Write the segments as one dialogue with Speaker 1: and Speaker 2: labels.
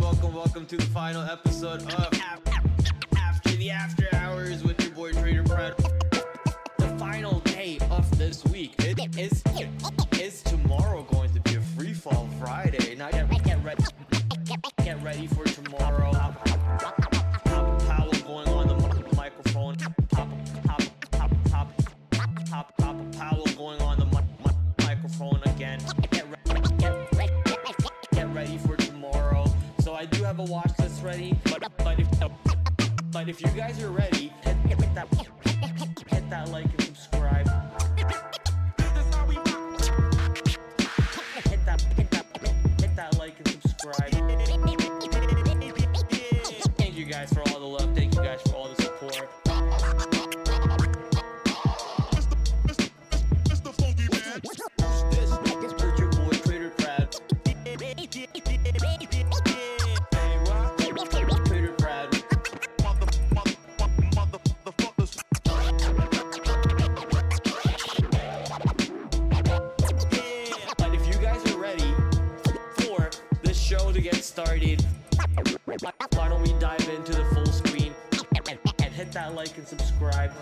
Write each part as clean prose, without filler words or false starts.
Speaker 1: Welcome to the final episode of After the After Hours with your boy TraderPrad. The final day of this week is tomorrow going to be a free fall Friday. Now get ready for tomorrow. Powell going on the microphone. Powell going on the microphone again. Get ready for tomorrow. So I do have a watch list ready, but if you guys are ready, hit that like and subscribe. Hit that like and subscribe. Thank you guys for all the love. Thank you guys for all the support. This is your boy TraderPrad. To get started, why don't we dive into the full screen and hit that like and subscribe.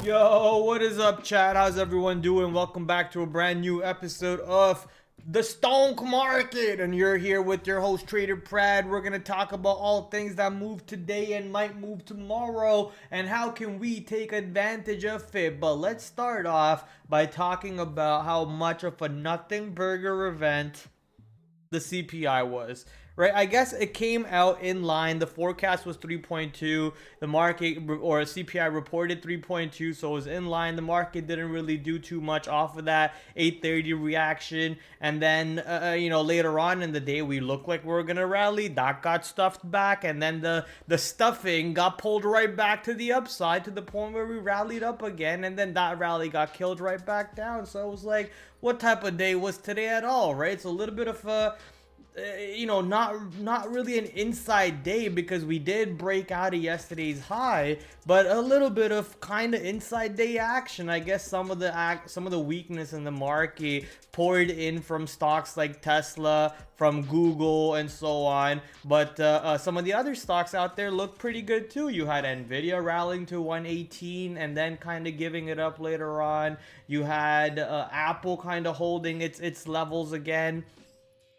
Speaker 1: Yo, what is up, chat? How's everyone doing? Welcome back to a brand new episode of the Stonk Market, and you're here with your host TraderPrad. We're gonna talk about all things that move today and might move tomorrow, and how can we take advantage of it. But let's start off by talking about how much of a nothing burger event the CPI was. Right, I guess it came out in line. The forecast was 3.2. The market, or CPI, reported 3.2, so it was in line. The market didn't really do too much off of that 8:30 reaction, and then later on in the day, we looked like we were gonna rally. That got stuffed back, and then the stuffing got pulled right back to the upside to the point where we rallied up again, and then that rally got killed right back down. So it was like, what type of day was today at all, right? It's a little bit of a not really an inside day, because we did break out of yesterday's high, but a little bit of kind of inside day action. I guess some of the weakness in the market poured in from stocks like Tesla, from Google, and so on. But some of the other stocks out there look pretty good too. You had Nvidia rallying to 118 and then kind of giving it up later on. You had Apple kind of holding its levels again.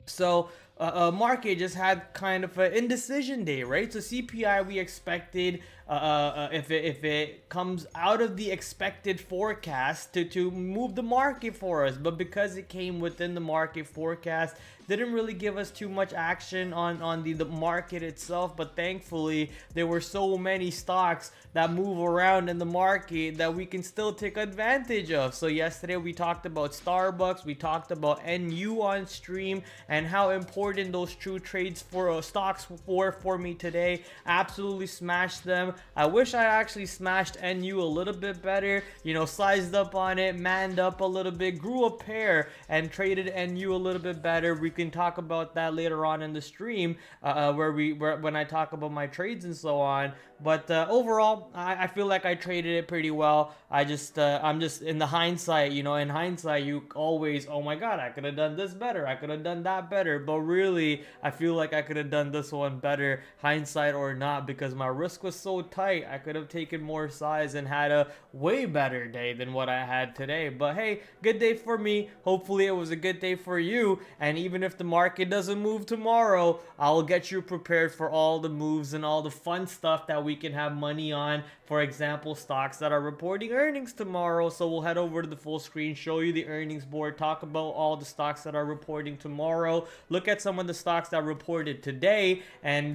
Speaker 1: So market just had kind of an indecision day, right? So CPI, we expected if it comes out of the expected forecast to move the market for us, but because it came within the market forecast, didn't really give us too much action on the market itself. But thankfully, there were so many stocks that move around in the market that we can still take advantage of. So yesterday we talked about Starbucks, we talked about NU on stream, and how important those true trades for stocks were for me today. Absolutely smashed them. I wish I actually smashed NU a little bit better, sized up on it, manned up a little bit, grew a pair, and traded NU a little bit better. We can talk about that later on in the stream, when I talk about my trades and so on. But overall, I feel like I traded it pretty well. I'm just in the hindsight, in hindsight, you always, oh my God, I could have done this better. I could have done that better. But really, I feel like I could have done this one better, hindsight or not, because my risk was so tight. I could have taken more size and had a way better day than what I had today. But hey, good day for me. Hopefully it was a good day for you. And even if the market doesn't move tomorrow, I'll get you prepared for all the moves and all the fun stuff that we can have money on. For example, stocks that are reporting earnings tomorrow. So we'll head over to the full screen, show you the earnings board, talk about all the stocks that are reporting tomorrow, look at some of the stocks that reported today, and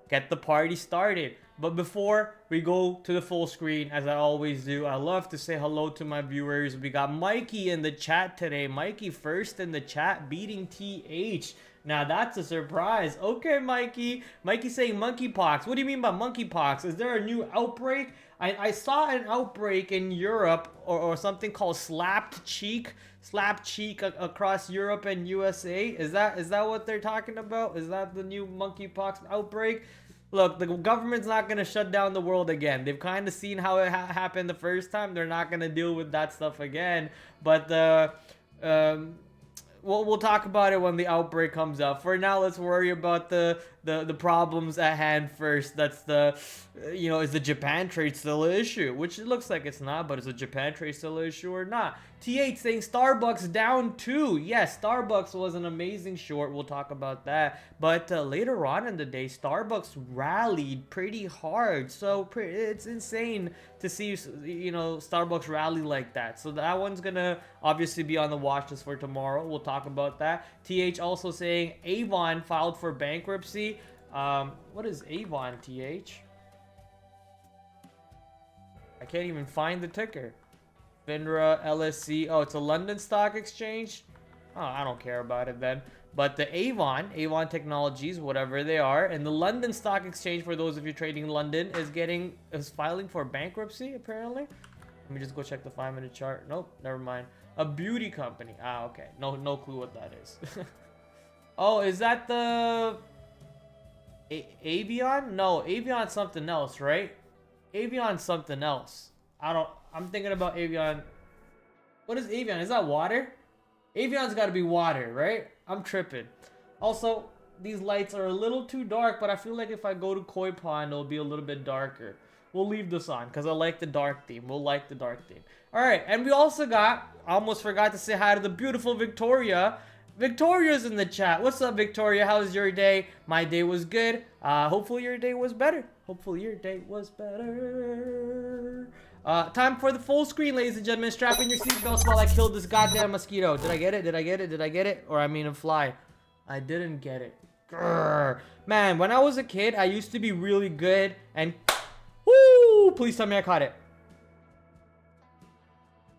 Speaker 1: get the party started. But before we go to the full screen, as I always do, I love to say hello to my viewers. We got Mikey in the chat today. Mikey first in the chat, beating TH. Now that's a surprise. Okay, Mikey. Mikey saying monkeypox. What do you mean by monkeypox? Is there a new outbreak? I saw an outbreak in Europe, or something called slapped cheek across Europe and USA. Is that what they're talking about? Is that the new monkeypox outbreak? Look, the government's not going to shut down the world again. They've kind of seen how it happened the first time. They're not going to deal with that stuff again. But we'll talk about it when the outbreak comes up. For now, let's worry about the problems at hand first. That's is the Japan trade still an issue? Which it looks like it's not, but is the Japan trade still an issue or not? TH saying Starbucks down 2. Yes, Starbucks was an amazing short. We'll talk about that. But later on in the day, Starbucks rallied pretty hard. So it's insane to see, Starbucks rally like that. So that one's going to obviously be on the watch list for tomorrow. We'll talk about that. TH also saying Avon filed for bankruptcy. What is Avon, TH? I can't even find the ticker. FINRA, LSC. Oh, it's a London Stock Exchange? Oh, I don't care about it then. But the Avon Technologies, whatever they are, and the London Stock Exchange, for those of you trading in London, is filing for bankruptcy, apparently. Let me just go check the 5-minute chart. Nope, never mind. A beauty company. Ah, okay. No clue what that is. Oh, is that the Avion? No, Avion's something else, right? Avion's something else. I'm thinking about Avion. What is Avion? Is that water? Avion's got to be water, right? I'm tripping. Also, these lights are a little too dark, but I feel like if I go to Koi Pond, it'll be a little bit darker. We'll leave this on because I like the dark theme. We'll like the dark theme. All right, and we also got, I almost forgot to say hi to the beautiful Victoria. Victoria's in the chat. What's up, Victoria? How's your day? My day was good. Hopefully your day was better. Hopefully your day was better. Time for the full screen, ladies and gentlemen. Strap in your seatbelts while I kill this goddamn mosquito. Did I get it? Did I get it? Did I get it? Or I mean a fly. I didn't get it. Grr. Man, when I was a kid, I used to be really good and... Woo! Please tell me I caught it.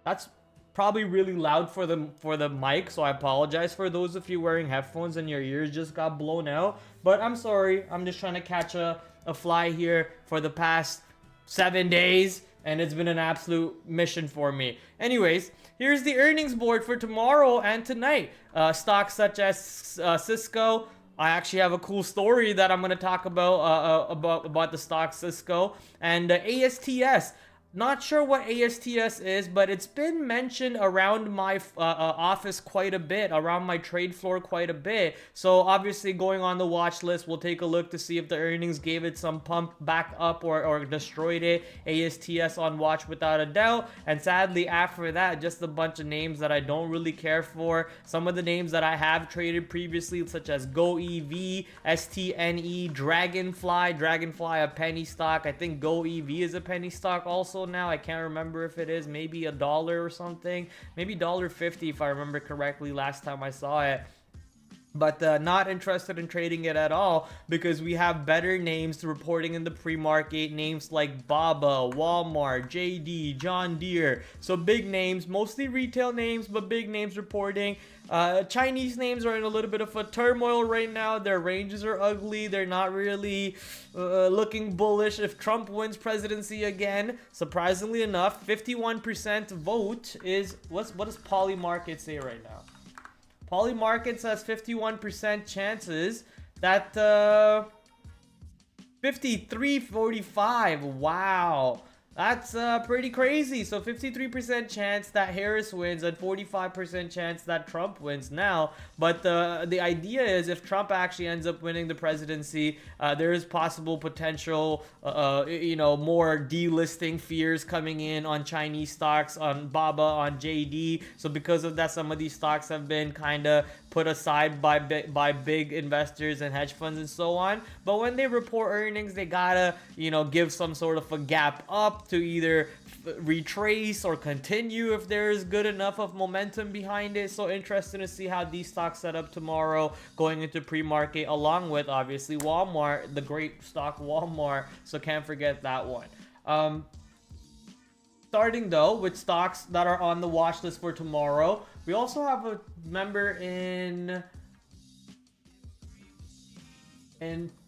Speaker 1: That's probably really loud for the mic, so I apologize for those of you wearing headphones and your ears just got blown out. But I'm sorry. I'm just trying to catch a fly here for the past 7 days. And it's been an absolute mission for me. Anyways, here's the earnings board for tomorrow and tonight. Stocks such as Cisco. I actually have a cool story that I'm going to talk about the stock Cisco. And ASTS. Not sure what ASTS is, but it's been mentioned around my office quite a bit, around my trade floor quite a bit. So obviously going on the watch list, we'll take a look to see if the earnings gave it some pump back up or destroyed it. ASTS on watch without a doubt. And sadly, after that, just a bunch of names that I don't really care for. Some of the names that I have traded previously, such as GoEV, STNE, Dragonfly, a penny stock. I think GoEV is a penny stock also now. I can't remember if it is. Maybe $1 or something. Maybe $1.50 if I remember correctly last time I saw it. But not interested in trading it at all because we have better names reporting in the pre-market. Names like Baba, Walmart, JD, John Deere. So big names, mostly retail names, but big names reporting. Chinese names are in a little bit of a turmoil right now. Their ranges are ugly. They're not really looking bullish if Trump wins presidency again. Surprisingly enough, 51% vote is... What does Polymarket say right now? Polymarket says 51% chances that 53.45. Wow. That's pretty crazy. So 53% chance that Harris wins and 45% chance that Trump wins now. But the idea is if Trump actually ends up winning the presidency, there is possible potential, more delisting fears coming in on Chinese stocks, on BABA, on JD. So because of that, some of these stocks have been kind of put aside by big investors and hedge funds and so on. But when they report earnings, they gotta give some sort of a gap up to either retrace or continue if there is good enough of momentum behind it. So interesting to see how these stocks set up tomorrow going into pre-market, along with obviously Walmart, the great stock Walmart. So can't forget that one. Starting though with stocks that are on the watch list for tomorrow, we also have a member in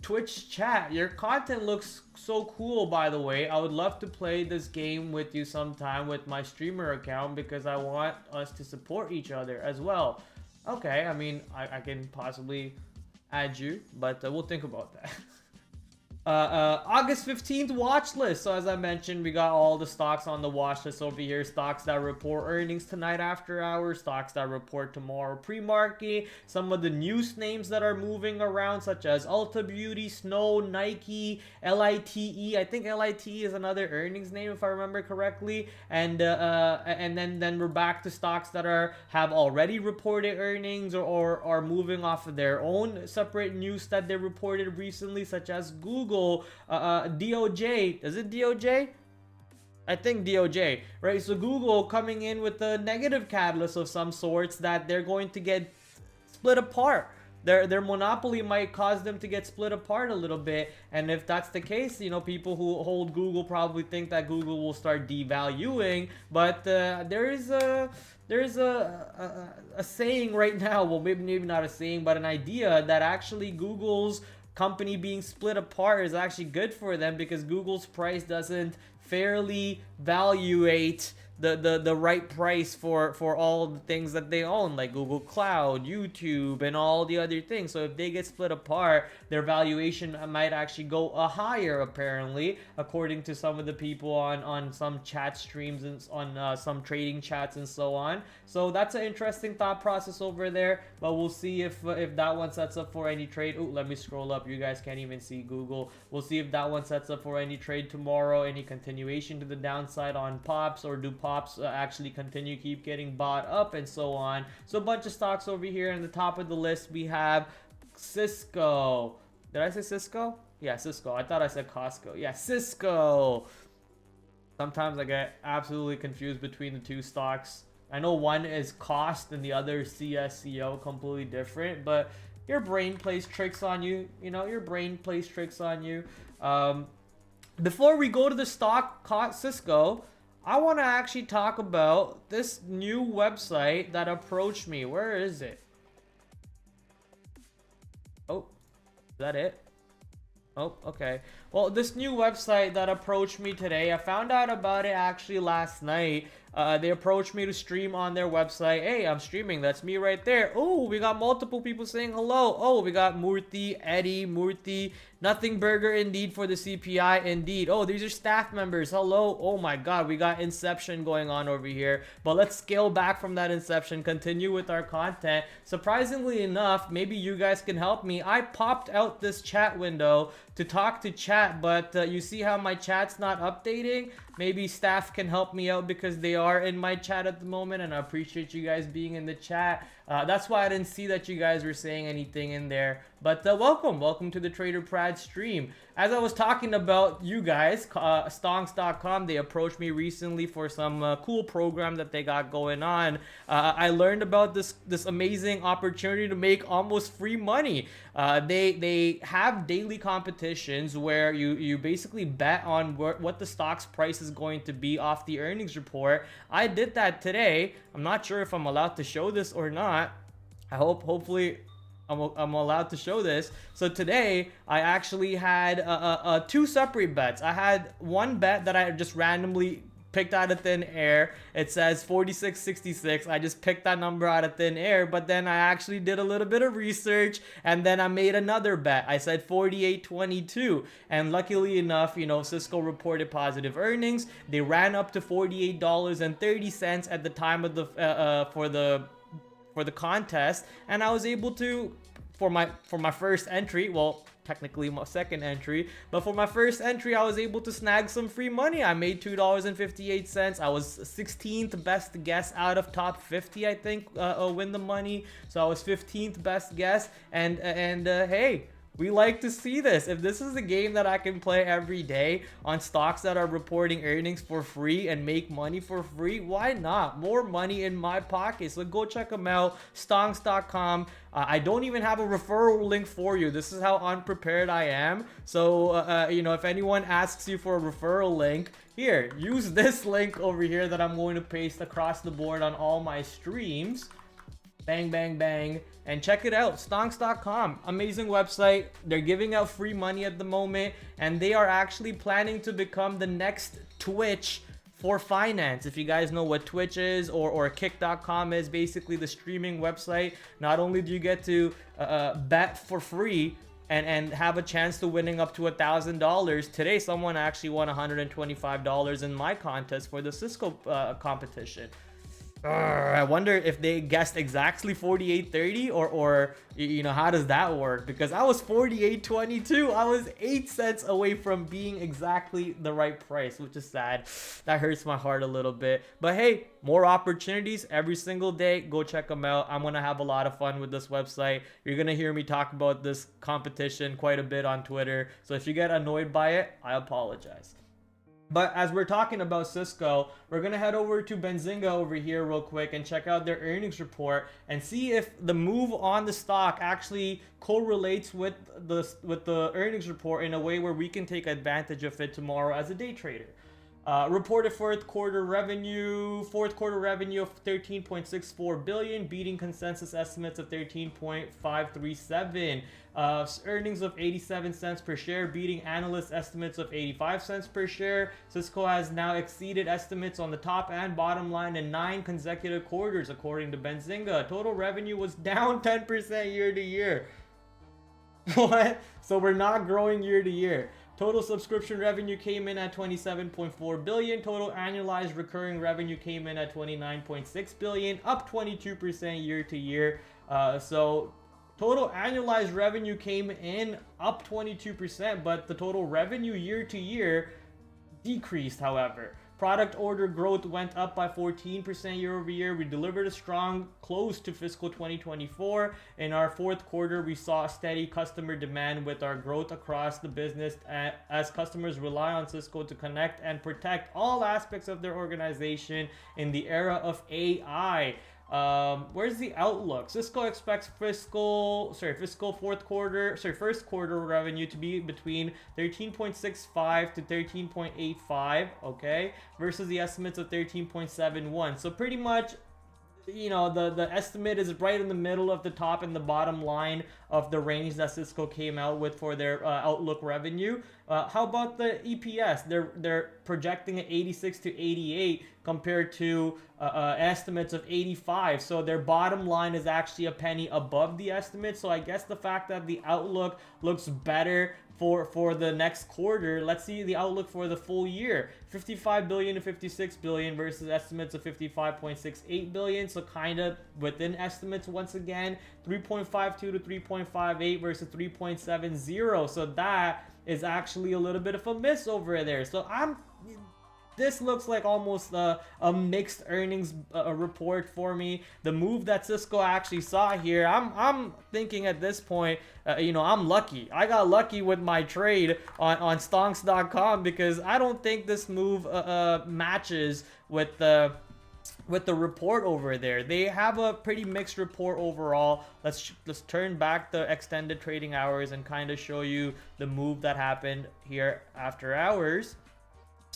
Speaker 1: Twitch chat. Your content looks so cool, by the way. I would love to play this game with you sometime with my streamer account because I want us to support each other as well. Okay, I mean, I can possibly add you, but we'll think about that. August 15th watch list. So as I mentioned, we got all the stocks on the watch list over here. Stocks that report earnings tonight after hours, stocks that report tomorrow pre-market, some of the news names that are moving around such as Ulta Beauty, Snow, Nike, LITE. I think LITE is another earnings name if I remember correctly. And then we're back to stocks that have already reported earnings or are moving off of their own separate news that they reported recently, such as Google, DOJ. Is it DOJ? I think DOJ, right? So Google coming in with a negative catalyst of some sorts that they're going to get split apart. Their monopoly might cause them to get split apart a little bit, and if that's the case, people who hold Google probably think that Google will start devaluing. But there is a saying right now, well, maybe not a saying, but an idea that actually Google's company being split apart is actually good for them because Google's price doesn't fairly valuate the right price for all the things that they own, like Google Cloud, YouTube, and all the other things. So if they get split apart, their valuation might actually go higher, apparently, according to some of the people on some chat streams and on some trading chats and so on. So that's an interesting thought process over there, but we'll see if that one sets up for any trade. Oh, let me scroll up. You guys can't even see Google. We'll see if that one sets up for any trade tomorrow, any continuation to the downside on pops, or do pops actually keep getting bought up and so on. So a bunch of stocks over here. On the top of the list, we have Cisco. Did I say Cisco? Yeah, Cisco. I thought I said Costco. Yeah, Cisco. Sometimes I get absolutely confused between the two stocks. I know one is cost and the other is CSCO, completely different, but your brain plays tricks on you. Your brain plays tricks on you. Before we go to the stock Cisco, I want to actually talk about this new website that approached me. Where is it? Oh, is that it? Oh, okay. Well, this new website that approached me today, I found out about it actually last night. They approached me to stream on their website. Hey, I'm streaming. That's me right there. Oh, we got multiple people saying hello. Oh, we got Murthy, Eddie, Murthy. Nothing burger indeed for the CPI indeed. Oh, these are staff members. Hello. Oh my God, we got Inception going on over here. But let's scale back from that Inception, continue with our content. Surprisingly enough, maybe you guys can help me. I popped out this chat window to talk to chat, but you see how my chat's not updating? Maybe staff can help me out because they are in my chat at the moment, and I appreciate you guys being in the chat. That's why I didn't see that you guys were saying anything in there. But welcome to the TraderPrad stream. As I was talking about you guys, stonks.com, they approached me recently for some cool program that they got going on. I learned about this amazing opportunity to make almost free money. They have daily competitions where you basically bet on what the stock's price is going to be off the earnings report. I did that today. I'm not sure if I'm allowed to show this or not. Hopefully I'm allowed to show this. So today I actually had two separate bets. I had one bet that I just randomly picked out of thin air. It says 46.66. I just picked that number out of thin air, but then I actually did a little bit of research, and then I made another bet. I said 48.22, and luckily enough, you know, Cisco reported positive earnings. They ran up to $48.30 at the time of the for the contest, and I was able to, for my first entry, well, technically my second entry, but for my first entry, I was able to snag some free money. I made $2.58. I was 16th best guess out of top 50, I think, win the money. So I was 15th best guess, and hey, we like to see this. If this is a game that I can play every day on stocks that are reporting earnings for free and make money for free, why not? More money in my pocket. So go check them out, stonks.com. I don't even have a referral link for you. This is how unprepared I am. So, you know, if anyone asks you for a referral link, here, use this link over here that I'm going to paste across the board on all my streams. Bang, bang, bang. And check it out, stonks.com. Amazing website. They're giving out free money at the moment, and they are actually planning to become the next Twitch for finance. If you guys know what Twitch is, or kick.com is, basically the streaming website. Not only do you get to bet for free and have a chance to winning up to $1,000. Today, someone actually won $125 in my contest for the Cisco competition. I wonder if they guessed exactly 48.30, or you know, how does that work? Because I was 48.22. I was 8 cents away from being exactly the right price, which is sad. That hurts my heart a little bit. But hey, more opportunities every single day. Go check them out. I'm gonna have a lot of fun with this website. You're gonna hear me talk about this competition quite a bit on Twitter. So if you get annoyed by it, I apologize. But as we're talking about Cisco, we're going to head over to Benzinga over here real quick and check out their earnings report and see if the move on the stock actually correlates with the earnings report in a way where we can take advantage of it tomorrow as a day trader. Reported fourth quarter revenue of 13.64 billion, beating consensus estimates of 13.537. Earnings of 87 cents per share, beating analyst estimates of 85 cents per share. Cisco has now exceeded estimates on the top and bottom line in 9 consecutive quarters, according to Benzinga. Total revenue was down 10% year to year. What? So we're not growing year to year. Total subscription revenue came in at 27.4 billion. Total annualized recurring revenue came in at 29.6 billion, up 22% year to year. So total annualized revenue came in up 22%, but the total revenue year to year decreased, however. Product order growth went up by 14% year over year. We delivered a strong close to fiscal 2024. In our fourth quarter, we saw steady customer demand with our growth across the business as customers rely on Cisco to connect and protect all aspects of their organization in the era of AI. Where's the outlook? Cisco expects first quarter revenue to be between 13.65 to 13.85, okay, versus the estimates of 13.71. So pretty much, you know, the estimate is right in the middle of the top and the bottom line of the range that Cisco came out with for their outlook revenue. How about the EPS? They're projecting at 86 to 88 compared to estimates of 85. So their bottom line is actually a penny above the estimate. So I guess the fact that the outlook looks better for the next quarter. Let's see the outlook for the full year. 55 billion to 56 billion versus estimates of 55.68 billion. So kind of within estimates once again. 3.52 to 3.58 versus 3.70. So that is actually a little bit of a miss over there. So this looks like almost a mixed earnings report for me. The move that Cisco actually saw here, I'm thinking at this point, you know, I'm lucky. I got lucky with my trade on stonks.com because I don't think this move matches with the report over there. They have a pretty mixed report overall. Let's turn back the extended trading hours and kind of show you the move that happened here after hours.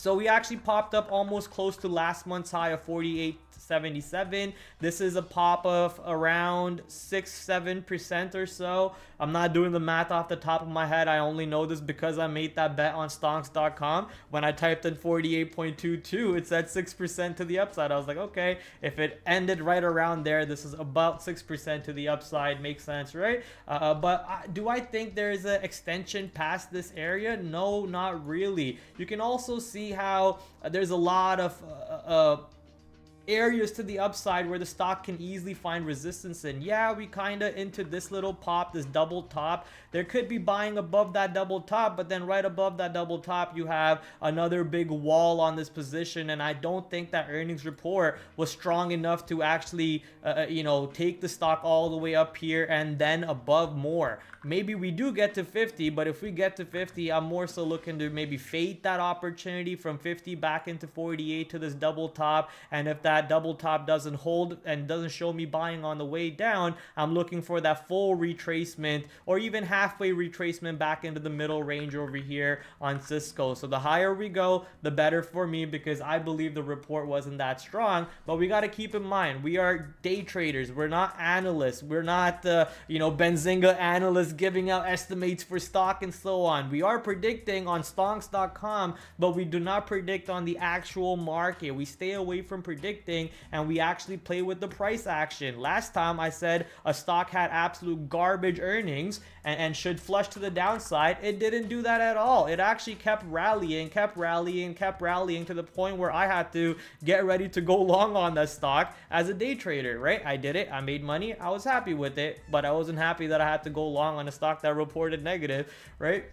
Speaker 1: So we actually popped up almost close to last month's high of 48.77. This is a pop of around 6-7% or so. I'm not doing the math off the top of my head. I only know this because I made that bet on stonks.com. When I typed in 48.22, it said 6% to the upside. I was like, okay, if it ended right around there, this is about 6% to the upside. Makes sense, right? Do I think there is an extension past this area? No, not really. You can also see how there's a lot of areas to the upside where the stock can easily find resistance. And yeah, we kind of into this little pop, this double top. There could be buying above that double top, but then right above that double top you have another big wall on this position, and I don't think that earnings report was strong enough to actually take the stock all the way up here and then above more. Maybe we do get to 50, but if we get to 50, I'm more so looking to maybe fade that opportunity from 50 back into 48 to this double top. And if that double top doesn't hold and doesn't show me buying on the way down, I'm looking for that full retracement or even halfway retracement back into the middle range over here on Cisco. So the higher we go, the better for me, because I believe the report wasn't that strong. But we got to keep in mind, we are day traders. We're not analysts. We're not Benzinga analysts giving out estimates for stock and so on. We are predicting on stonks.com, but we do not predict on the actual market. We stay away from predicting and we actually play with the price action. Last time I said a stock had absolute garbage earnings and should flush to the downside. It didn't do that at all. It actually kept rallying to the point where I had to get ready to go long on that stock as a day trader, right? I did it. I made money. I was happy with it, but I wasn't happy that I had to go long on a stock that reported negative, right?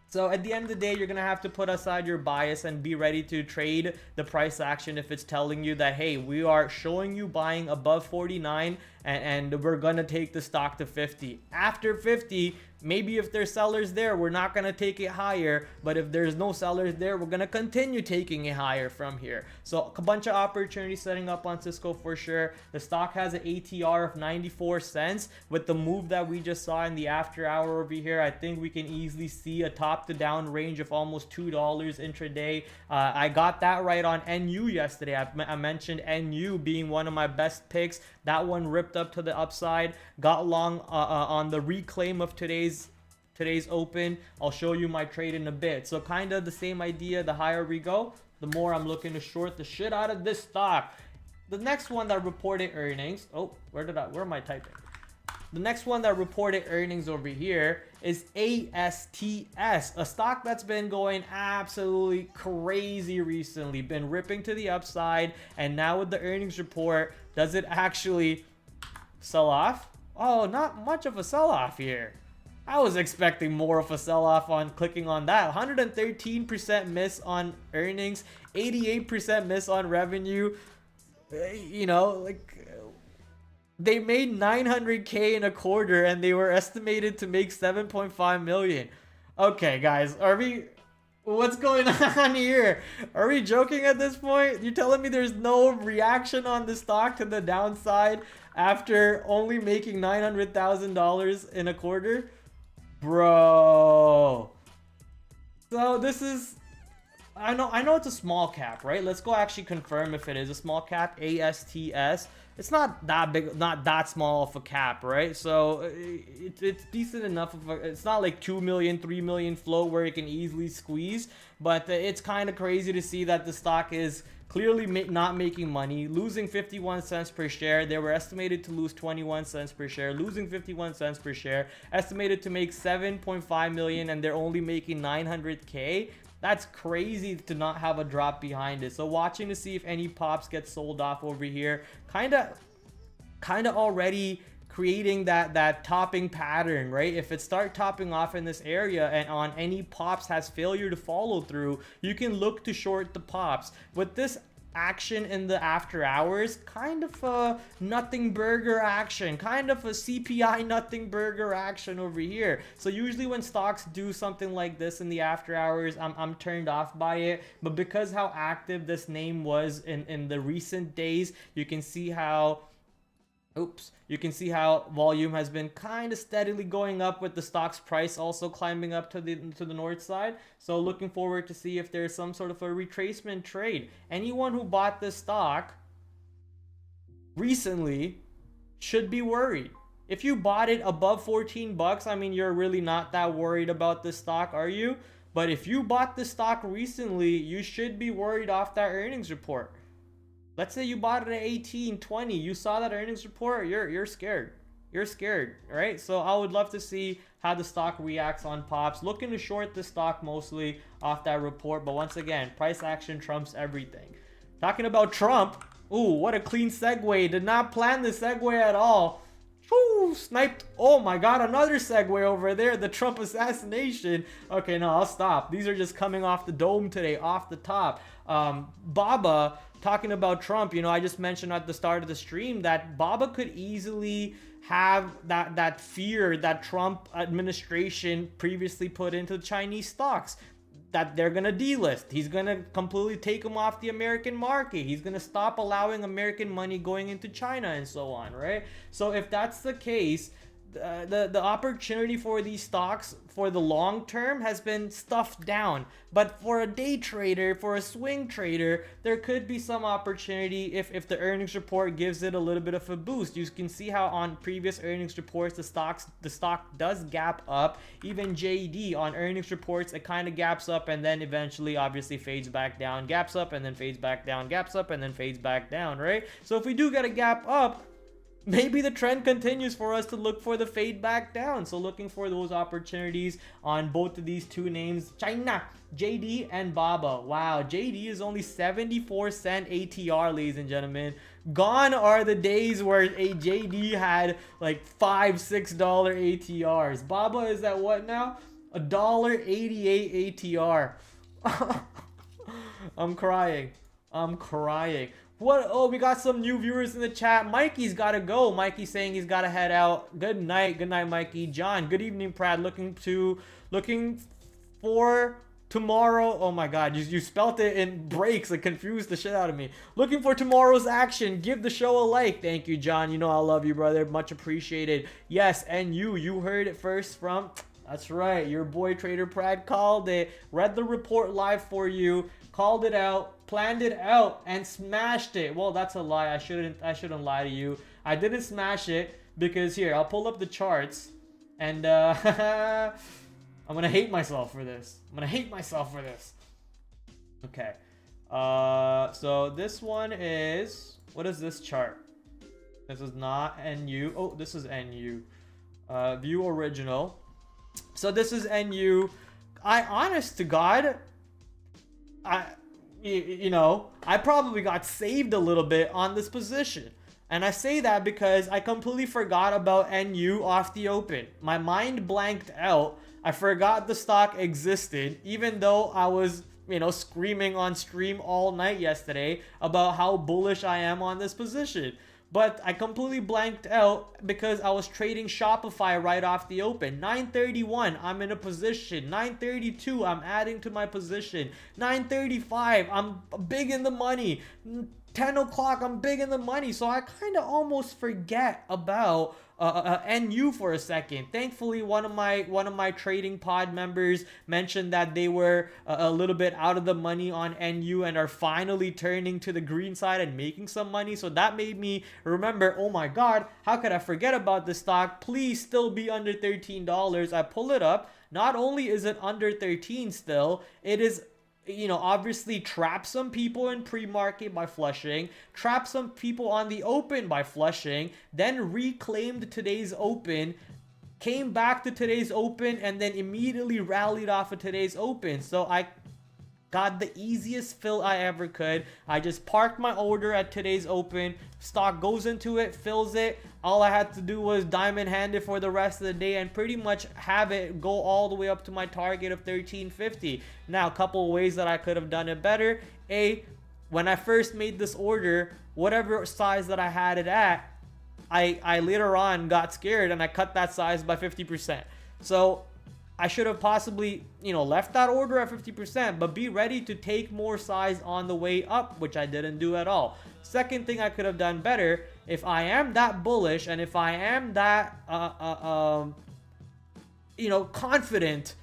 Speaker 1: So at the end of the day, you're going to have to put aside your bias and be ready to trade the price action if it's telling you that, hey, we are showing you buying above 49 and we're going to take the stock to 50. After 50, maybe if there's sellers there, we're not going to take it higher. But if there's no sellers there, we're going to continue taking it higher from here. So a bunch of opportunities setting up on Cisco for sure. The stock has an ATR of 94 cents. With the move that we just saw in the after hour over here, I think we can easily see a top to down range of almost $2 intraday. I got that right on NU yesterday. I mentioned NU being one of my best picks. That one ripped up to the upside. Got long on the reclaim of today's open. I'll show you my trade in a bit. So kind of the same idea. The higher we go, the more I'm looking to short the shit out of this stock. The next one that reported earnings, where am I typing? The next one that reported earnings over here is ASTS, a stock that's been going absolutely crazy recently, been ripping to the upside, and now with the earnings report, does it actually sell off? Oh, not much of a sell-off here. I was expecting more of a sell-off on clicking on that. 113% miss on earnings, 88% miss on revenue. They made 900K in a quarter and they were estimated to make 7.5 million. Okay, guys, what's going on here? Are we joking at this point? You're telling me there's no reaction on the stock to the downside after only making $900,000 in a quarter? Bro. So this is, I know it's a small cap, right? Let's go actually confirm if it is a small cap. ASTS. It's not that big, not that small of a cap, right? So it's decent enough of it's not like 2 million, 3 million float where it can easily squeeze, but it's kind of crazy to see that the stock is clearly not making money, losing 51 cents per share. They were estimated to lose 21 cents per share, losing 51 cents per share, estimated to make 7.5 million, and they're only making 900K. That's crazy to not have a drop behind it. So watching to see if any pops get sold off over here. Kind of already creating that topping pattern, right? If it start topping off in this area and on any pops has failure to follow through, you can look to short the pops. With this action in the after hours, kind of a nothing burger action, kind of a CPI nothing burger action over here. So usually when stocks do something like this in the after hours, I'm turned off by it. But because how active this name was in the recent days, you can see how Oops. You can see how volume has been kind of steadily going up, with the stock's price also climbing up to the north side. So looking forward to see if there's some sort of a retracement trade. Anyone who bought this stock recently should be worried. If you bought it above 14 bucks, I mean, you're really not that worried about this stock, are you? But if you bought this stock recently, you should be worried off that earnings report. Let's say you bought it at 18, 20, you saw that earnings report, you're scared. You're scared, right? So I would love to see how the stock reacts on pops. Looking to short the stock mostly off that report, but once again, price action trumps everything. Talking about Trump, ooh, what a clean segue. Did not plan the segue at all. Woo, sniped. Oh my god, another segue over there. The Trump assassination. Okay, no, I'll stop. These are just coming off the dome today, off the top. Baba, talking about Trump, you know, I just mentioned at the start of the stream that Baba could easily have that fear that Trump administration previously put into the Chinese stocks, that they're gonna delist. He's gonna completely take them off the American market. He's gonna stop allowing American money going into China and so on, right? So if that's the case, the opportunity for these stocks for the long term has been stuffed down. But for a day trader, for a swing trader, there could be some opportunity if the earnings report gives it a little bit of a boost. You can see how on previous earnings reports the stock does gap up. Even JD on earnings reports, it kind of gaps up and then eventually obviously fades back down, gaps up and then fades back down, gaps up and then fades back down, right? So if we do get a gap up, maybe the trend continues for us to look for the fade back down. So looking for those opportunities on both of these two names, China, JD and Baba. Wow, JD is only 74-cent ATR, ladies and gentlemen. Gone are the days where a JD had like $5-6 ATRs. Baba is at what now? $1.88 ATR. I'm crying. What? Oh, we got some new viewers in the chat. Mikey's got to go. Mikey's saying he's got to head out. Good night, Mikey. John, good evening, Prad. Looking for tomorrow. Oh my God, you spelt it in breaks. It confused the shit out of me. Looking for tomorrow's action. Give the show a like. Thank you, John. You know I love you, brother. Much appreciated. Yes, and you heard it first from. That's right. Your boy TraderPrad called it. Read the report live for you. Called it out, planned it out, and smashed it. Well, that's a lie. I shouldn't lie to you. I didn't smash it because here, I'll pull up the charts, and I'm gonna hate myself for this. Okay. So this one is, what is this chart? This is not NU. Oh, this is NU. View original. So this is NU. Honest to God, I probably got saved a little bit on this position. And I say that because I completely forgot about NU off the open. My mind blanked out. I forgot the stock existed, even though I was, screaming on stream all night yesterday about how bullish I am on this position. But I completely blanked out because I was trading Shopify right off the open. 931, I'm in a position. 932, I'm adding to my position. 935, I'm big in the money. 10 o'clock, I'm big in the money. So I kind of almost forget about NU for a second. Thankfully, one of my trading pod members mentioned that they were a little bit out of the money on NU and are finally turning to the green side and making some money. So that made me remember, oh my God, how could I forget about this stock? Please still be under $13. I pull it up. Not only is it under 13 still, it is, obviously trap some people in pre-market by flushing, trap some people on the open by flushing, then reclaimed today's open, came back to today's open, and then immediately rallied off of today's open. So I got the easiest fill I ever could. I just parked my order at today's open. Stock goes into it, fills it. All I had to do was diamond hand it for the rest of the day and pretty much have it go all the way up to my target of 1350. Now, a couple of ways that I could have done it better. A, when I first made this order, whatever size that I had it at, I later on got scared and I cut that size by 50%. So I should have possibly, left that order at 50%, but be ready to take more size on the way up, which I didn't do at all. Second thing I could have done better if I am that bullish, and if I am that confident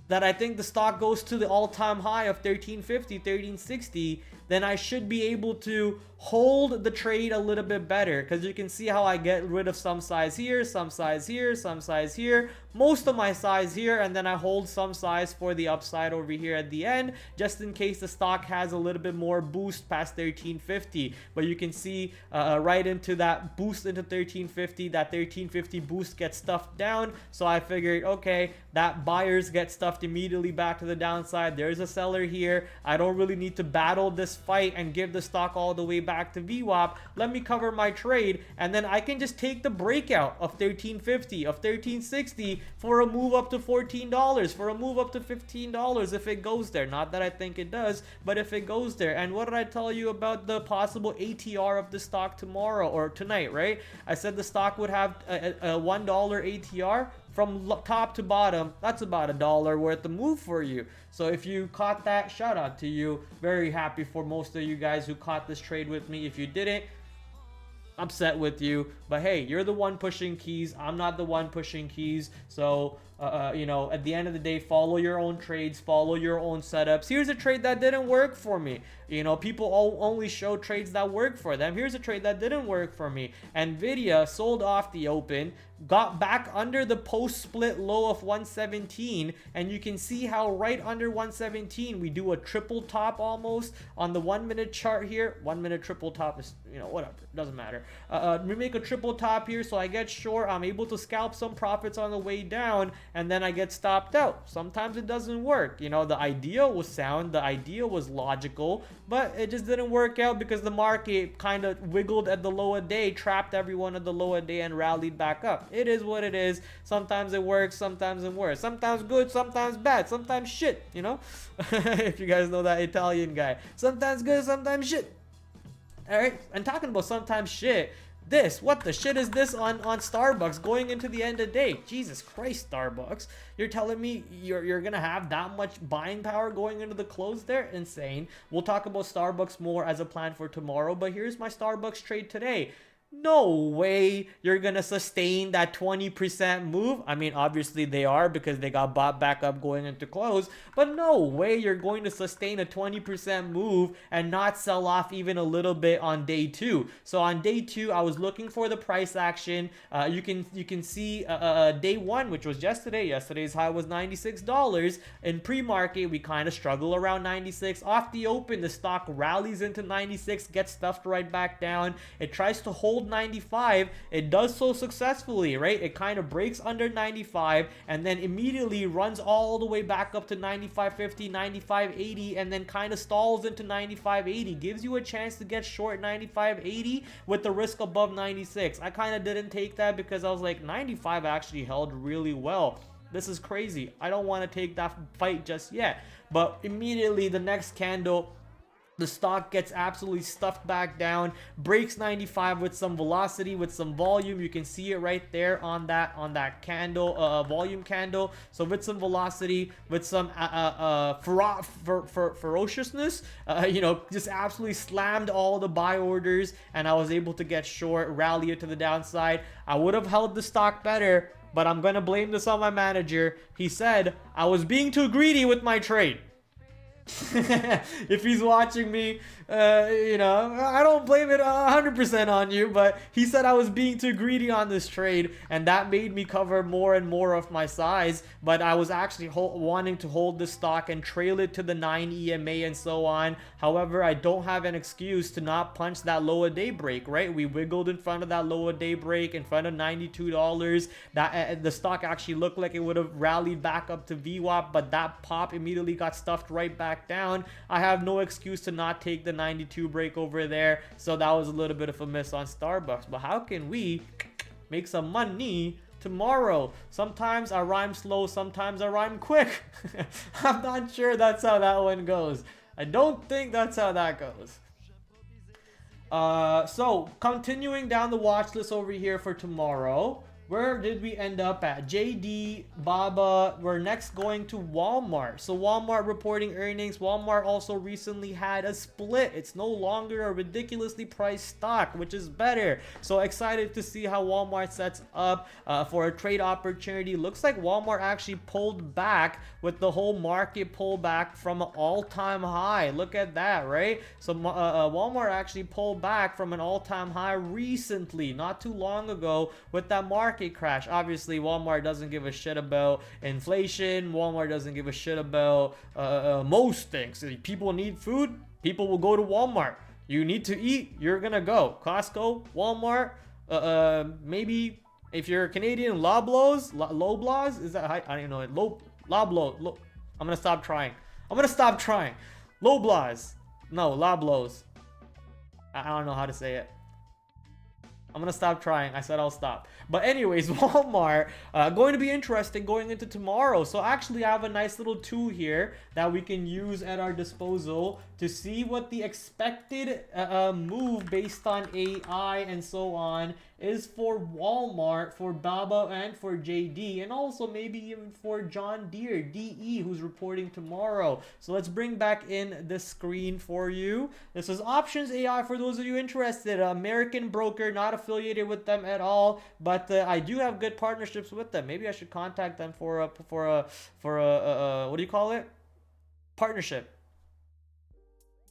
Speaker 1: that I think the stock goes to the all-time high of 1350, 1360, then I should be able to hold the trade a little bit better, because you can see how I get rid of some size here, some size here, some size here, most of my size here, and then I hold some size for the upside over here at the end, just in case the stock has a little bit more boost past 1350. But you can see right into that boost into 1350, that 1350 boost gets stuffed down. So I figured, okay, that buyers get stuffed immediately back to the downside. There's a seller here. I don't really need to battle this fight and give the stock all the way back to VWAP. Let me cover my trade, and then I can just take the breakout of 1350, of 1360 for a move up to $14, for a move up to $15 if it goes there. Not that I think it does, but if it goes there. And what did I tell you about the possible ATR of the stock tomorrow or tonight, right? I said the stock would have a $1 ATR from top to bottom. That's about $1 worth of move for you. So if you caught that, shout out to you. Very happy for most of you guys who caught this trade with me. If you didn't, upset with you, but hey, you're the one pushing keys. I'm not the one pushing keys. So at the end of the day, follow your own trades, follow your own setups. Here's a trade that didn't work for me. People only show trades that work for them. Here's a trade that didn't work for me. Nvidia sold off the open, got back under the post split low of 117, and you can see how right under 117 we do a triple top almost on the 1 minute chart here. 1 minute triple top is, whatever, doesn't matter. We make a triple top here, so I get short. I'm able to scalp some profits on the way down, and then I get stopped out. Sometimes it doesn't work. The idea was sound, the idea was logical, but it just didn't work out because the market kind of wiggled at the lower day, trapped everyone at the lower day, and rallied back up. It is what it is. Sometimes it works, sometimes it works. Sometimes good, sometimes bad, sometimes shit, if you guys know that Italian guy. Sometimes good, sometimes shit. Alright, and talking about sometimes shit, what the shit is this on Starbucks going into the end of the day? Jesus Christ, Starbucks. You're telling me you're gonna have that much buying power going into the close there? Insane. We'll talk about Starbucks more as a plan for tomorrow, but here's my Starbucks trade today. No way you're gonna sustain that 20% move. I mean, obviously they are, because they got bought back up going into close, but no way you're going to sustain a 20% move and not sell off even a little bit on day two. So on day two, I was looking for the price action. You can see day one, which was yesterday's high was $96. In pre-market, we kind of struggle around 96. Off the open, the stock rallies into 96, gets stuffed right back down. It tries to hold 95. It does so successfully, right? It kind of breaks under 95 and then immediately runs all the way back up to 95.50, 95.80, and then kind of stalls into 95.80. Gives you a chance to get short 95.80 with the risk above 96. I kind of didn't take that because I was like, 95 actually held really well. This is crazy. I don't want to take that fight just yet. But immediately the next candle, the stock gets absolutely stuffed back down, breaks 95 with some velocity, with some volume. You can see it right there on that candle, volume candle. So with some velocity, with some ferociousness, just absolutely slammed all the buy orders, and I was able to get short, rally it to the downside. I would have held the stock better, but I'm gonna blame this on my manager. He said I was being too greedy with my trade. If he's watching me, I don't blame it 100% on you, but he said I was being too greedy on this trade, and that made me cover more and more of my size. But I was actually wanting to hold the stock and trail it to the 9 EMA and so on. However, I don't have an excuse to not punch that lower day break, right? We wiggled in front of that lower day break in front of $92. That the stock actually looked like it would have rallied back up to VWAP, but that pop immediately got stuffed right back down. I have no excuse to not take the 92 break over there, so that was a little bit of a miss on Starbucks. But how can we make some money tomorrow? Sometimes I rhyme slow, sometimes I rhyme quick. I'm not sure that's how that one goes. I don't think that's how that goes. So continuing down the watch list over here for tomorrow, Where did we end up at? JD, Baba. We're next going to Walmart. So Walmart reporting earnings. Walmart also recently had a split. It's no longer a ridiculously priced stock, which is better. So excited to see how Walmart sets up for a trade opportunity. Looks like Walmart actually pulled back with the whole market pullback from an all-time high. Look at that, right? So Walmart actually pulled back from an all-time high recently, not too long ago, with that market crash. Obviously, Walmart doesn't give a shit about inflation. Walmart doesn't give a shit about most things. If people need food, people will go to Walmart. You need to eat, you're gonna go Costco, Walmart, maybe if you're Canadian, Loblaws, is that, I don't even know it. Loblaws. I'm gonna stop trying. Loblaws. No, Loblaws. I don't know how to say it. I'm gonna stop trying. I said I'll stop. But anyways, Walmart, going to be interesting going into tomorrow. So actually I have a nice little tool here that we can use at our disposal to see what the expected move based on AI and so on is for Walmart, for Baba, and for JD, and also maybe even for John Deere, DE, who's reporting tomorrow. So let's bring back in the screen for you. This is Options AI for those of you interested. American broker, not affiliated with them at all, but I do have good partnerships with them. Maybe I should contact them for a what do you call it? Partnership.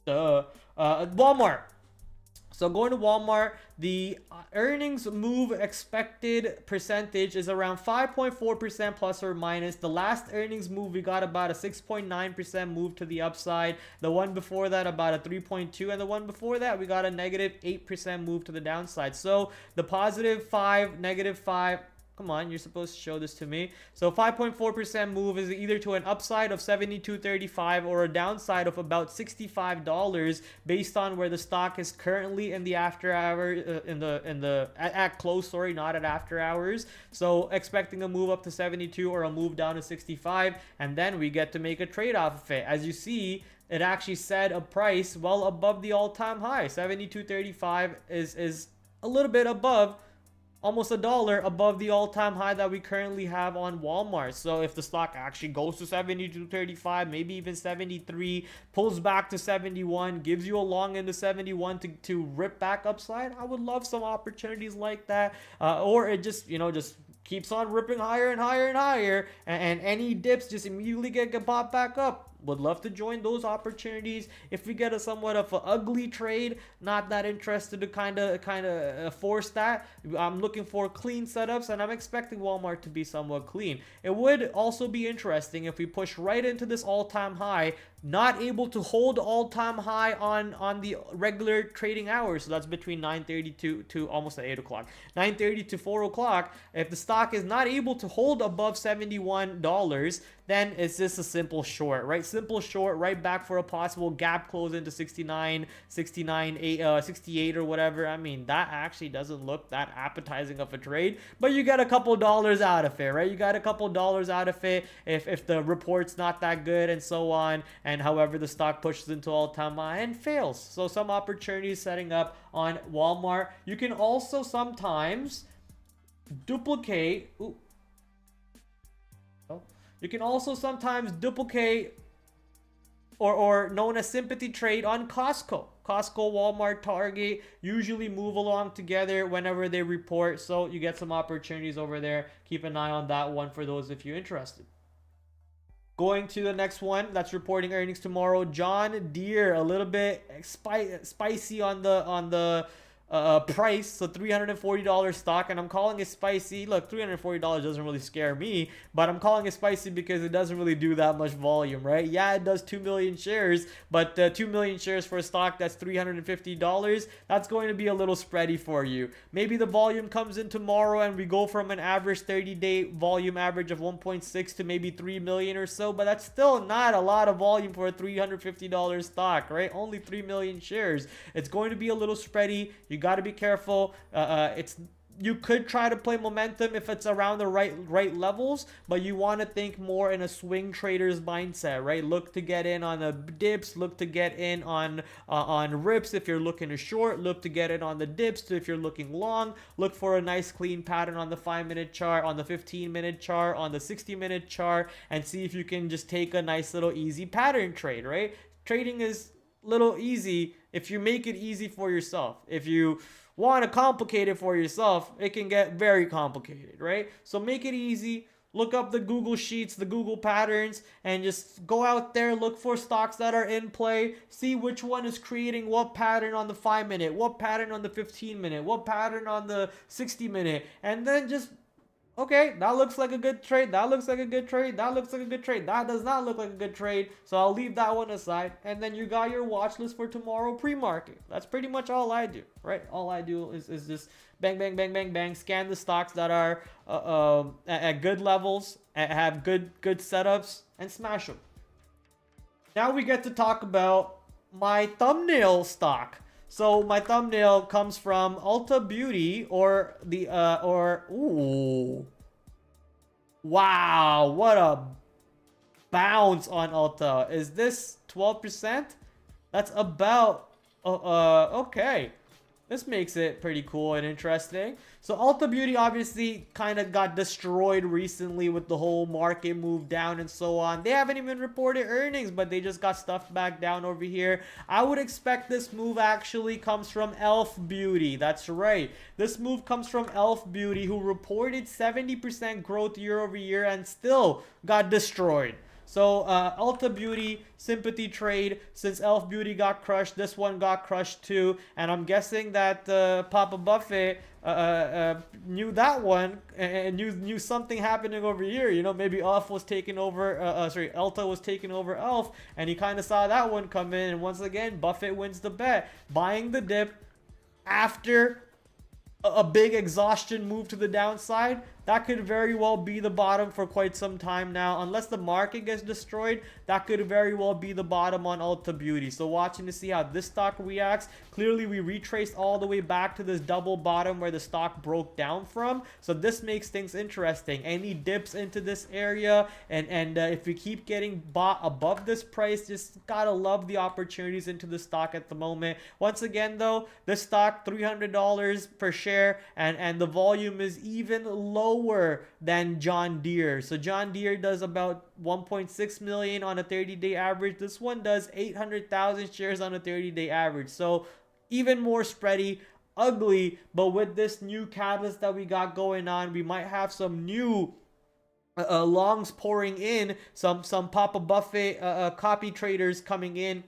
Speaker 1: Walmart. So going to Walmart, the earnings move expected percentage is around 5.4% plus or minus. The last earnings move, we got about a 6.9% move to the upside. The one before that, about a 3.2%. And the one before that, we got a negative 8% move to the downside. So the positive 5, negative 5. Come on, you're supposed to show this to me. So 5.4% move is either to an upside of $72.35 or a downside of about $65 based on where the stock is currently in the after hour at close, sorry, not at after hours. So expecting a move up to 72 or a move down to 65, and then we get to make a trade off of it. As you see, it actually set a price well above the all-time high. $72.35 is a little bit above, almost $1 above the all-time high that we currently have on Walmart. So if the stock actually goes to $72.35, maybe even 73, pulls back to 71, gives you a long into 71 to rip back upside, I would love some opportunities like that. Or it just, just keeps on ripping higher and higher and higher, and any dips just immediately get bought back up. Would love to join those opportunities. If we get a somewhat of an ugly trade, not that interested to kind of force that. I'm looking for clean setups, and I'm expecting Walmart to be somewhat clean. It would also be interesting if we push right into this all-time high, not able to hold all-time high on the regular trading hours. So that's between 9:30 to almost at 8 o'clock. 9:30 to 4 o'clock. If the stock is not able to hold above $71, then it's just a simple short, right? Simple short, right back for a possible gap close into 69, 68 or whatever. I mean, that actually doesn't look that appetizing of a trade, but you get a couple dollars out of it, right? You got a couple dollars out of it if the report's not that good and so on, and however the stock pushes into all-time high and fails. So some opportunities setting up on Walmart. You can also sometimes duplicate. You can also sometimes duplicate or known as sympathy trade on Costco. Costco, Walmart, Target usually move along together whenever they report. So you get some opportunities over there. Keep an eye on that one for those if you're interested. Going to the next one that's reporting earnings tomorrow, John Deere, a little bit spicy on the price. So $340 stock, and I'm calling it spicy. Look, $340 doesn't really scare me, but I'm calling it spicy because it doesn't really do that much volume, right? Yeah, it does 2 million shares, but 2 million shares for a stock that's $350, that's going to be a little spready for you. Maybe the volume comes in tomorrow and we go from an average 30-day volume average of 1.6 to maybe 3 million or so, but that's still not a lot of volume for a $350 stock, right? Only 3 million shares. It's going to be a little spready. You got to be careful. It's you could try to play momentum if it's around the right levels, but you want to think more in a swing trader's mindset, right? Look to get in on the dips, look to get in on rips if you're looking to short, look to get in on the dips if you're looking long, look for a nice clean pattern on the 5-minute chart, on the 15-minute chart, on the 60-minute chart, and see if you can just take a nice little easy pattern trade, right? Trading is little easy if you make it easy for yourself. If you want to complicate it for yourself, it can get very complicated, right? So make it easy. Look up the Google Sheets, the Google patterns, and just go out there, look for stocks that are in play, see which one is creating what pattern on the 5-minute, what pattern on the 15-minute, what pattern on the 60-minute, and then just, okay, that looks like a good trade. That looks like a good trade. That looks like a good trade. That does not look like a good trade. So I'll leave that one aside. And then you got your watch list for tomorrow pre-market. That's pretty much all I do, right? All I do is just bang, bang, bang, bang, bang. Scan the stocks that are at good levels, have good setups, and smash them. Now we get to talk about my thumbnail stock. So my thumbnail comes from Ulta Beauty, or the ooh, wow, what a bounce on Ulta. Is this 12%? That's about okay. This makes it pretty cool and interesting. So Ulta Beauty obviously kind of got destroyed recently with the whole market move down and so on. They haven't even reported earnings, but they just got stuffed back down over here. I would expect this move actually comes from Elf Beauty. That's right. This move comes from Elf Beauty, who reported 70% growth year over year and still got destroyed. So Ulta Beauty, sympathy trade. Since Elf Beauty got crushed, this one got crushed too. And I'm guessing that Papa Buffett knew that one and knew something happening over here. You know, maybe Elf was taking over, Ulta was taking over Elf, and he kind of saw that one come in. And once again, Buffett wins the bet, buying the dip after a big exhaustion move to the downside. That could very well be the bottom for quite some time now. Unless the market gets destroyed, that could very well be the bottom on Ulta Beauty. So watching to see how this stock reacts. Clearly, we retraced all the way back to this double bottom where the stock broke down from. So this makes things interesting. Any dips into this area, and if we keep getting bought above this price, just gotta love the opportunities into the stock at the moment. Once again, though, this stock $300 per share, and the volume is even lower than John Deere. So John Deere does about 1.6 million on a 30-day average. This one does 800,000 shares on a 30-day average. So even more spready, ugly, but with this new catalyst that we got going on, we might have some new longs pouring in, some Papa Buffett copy traders coming in,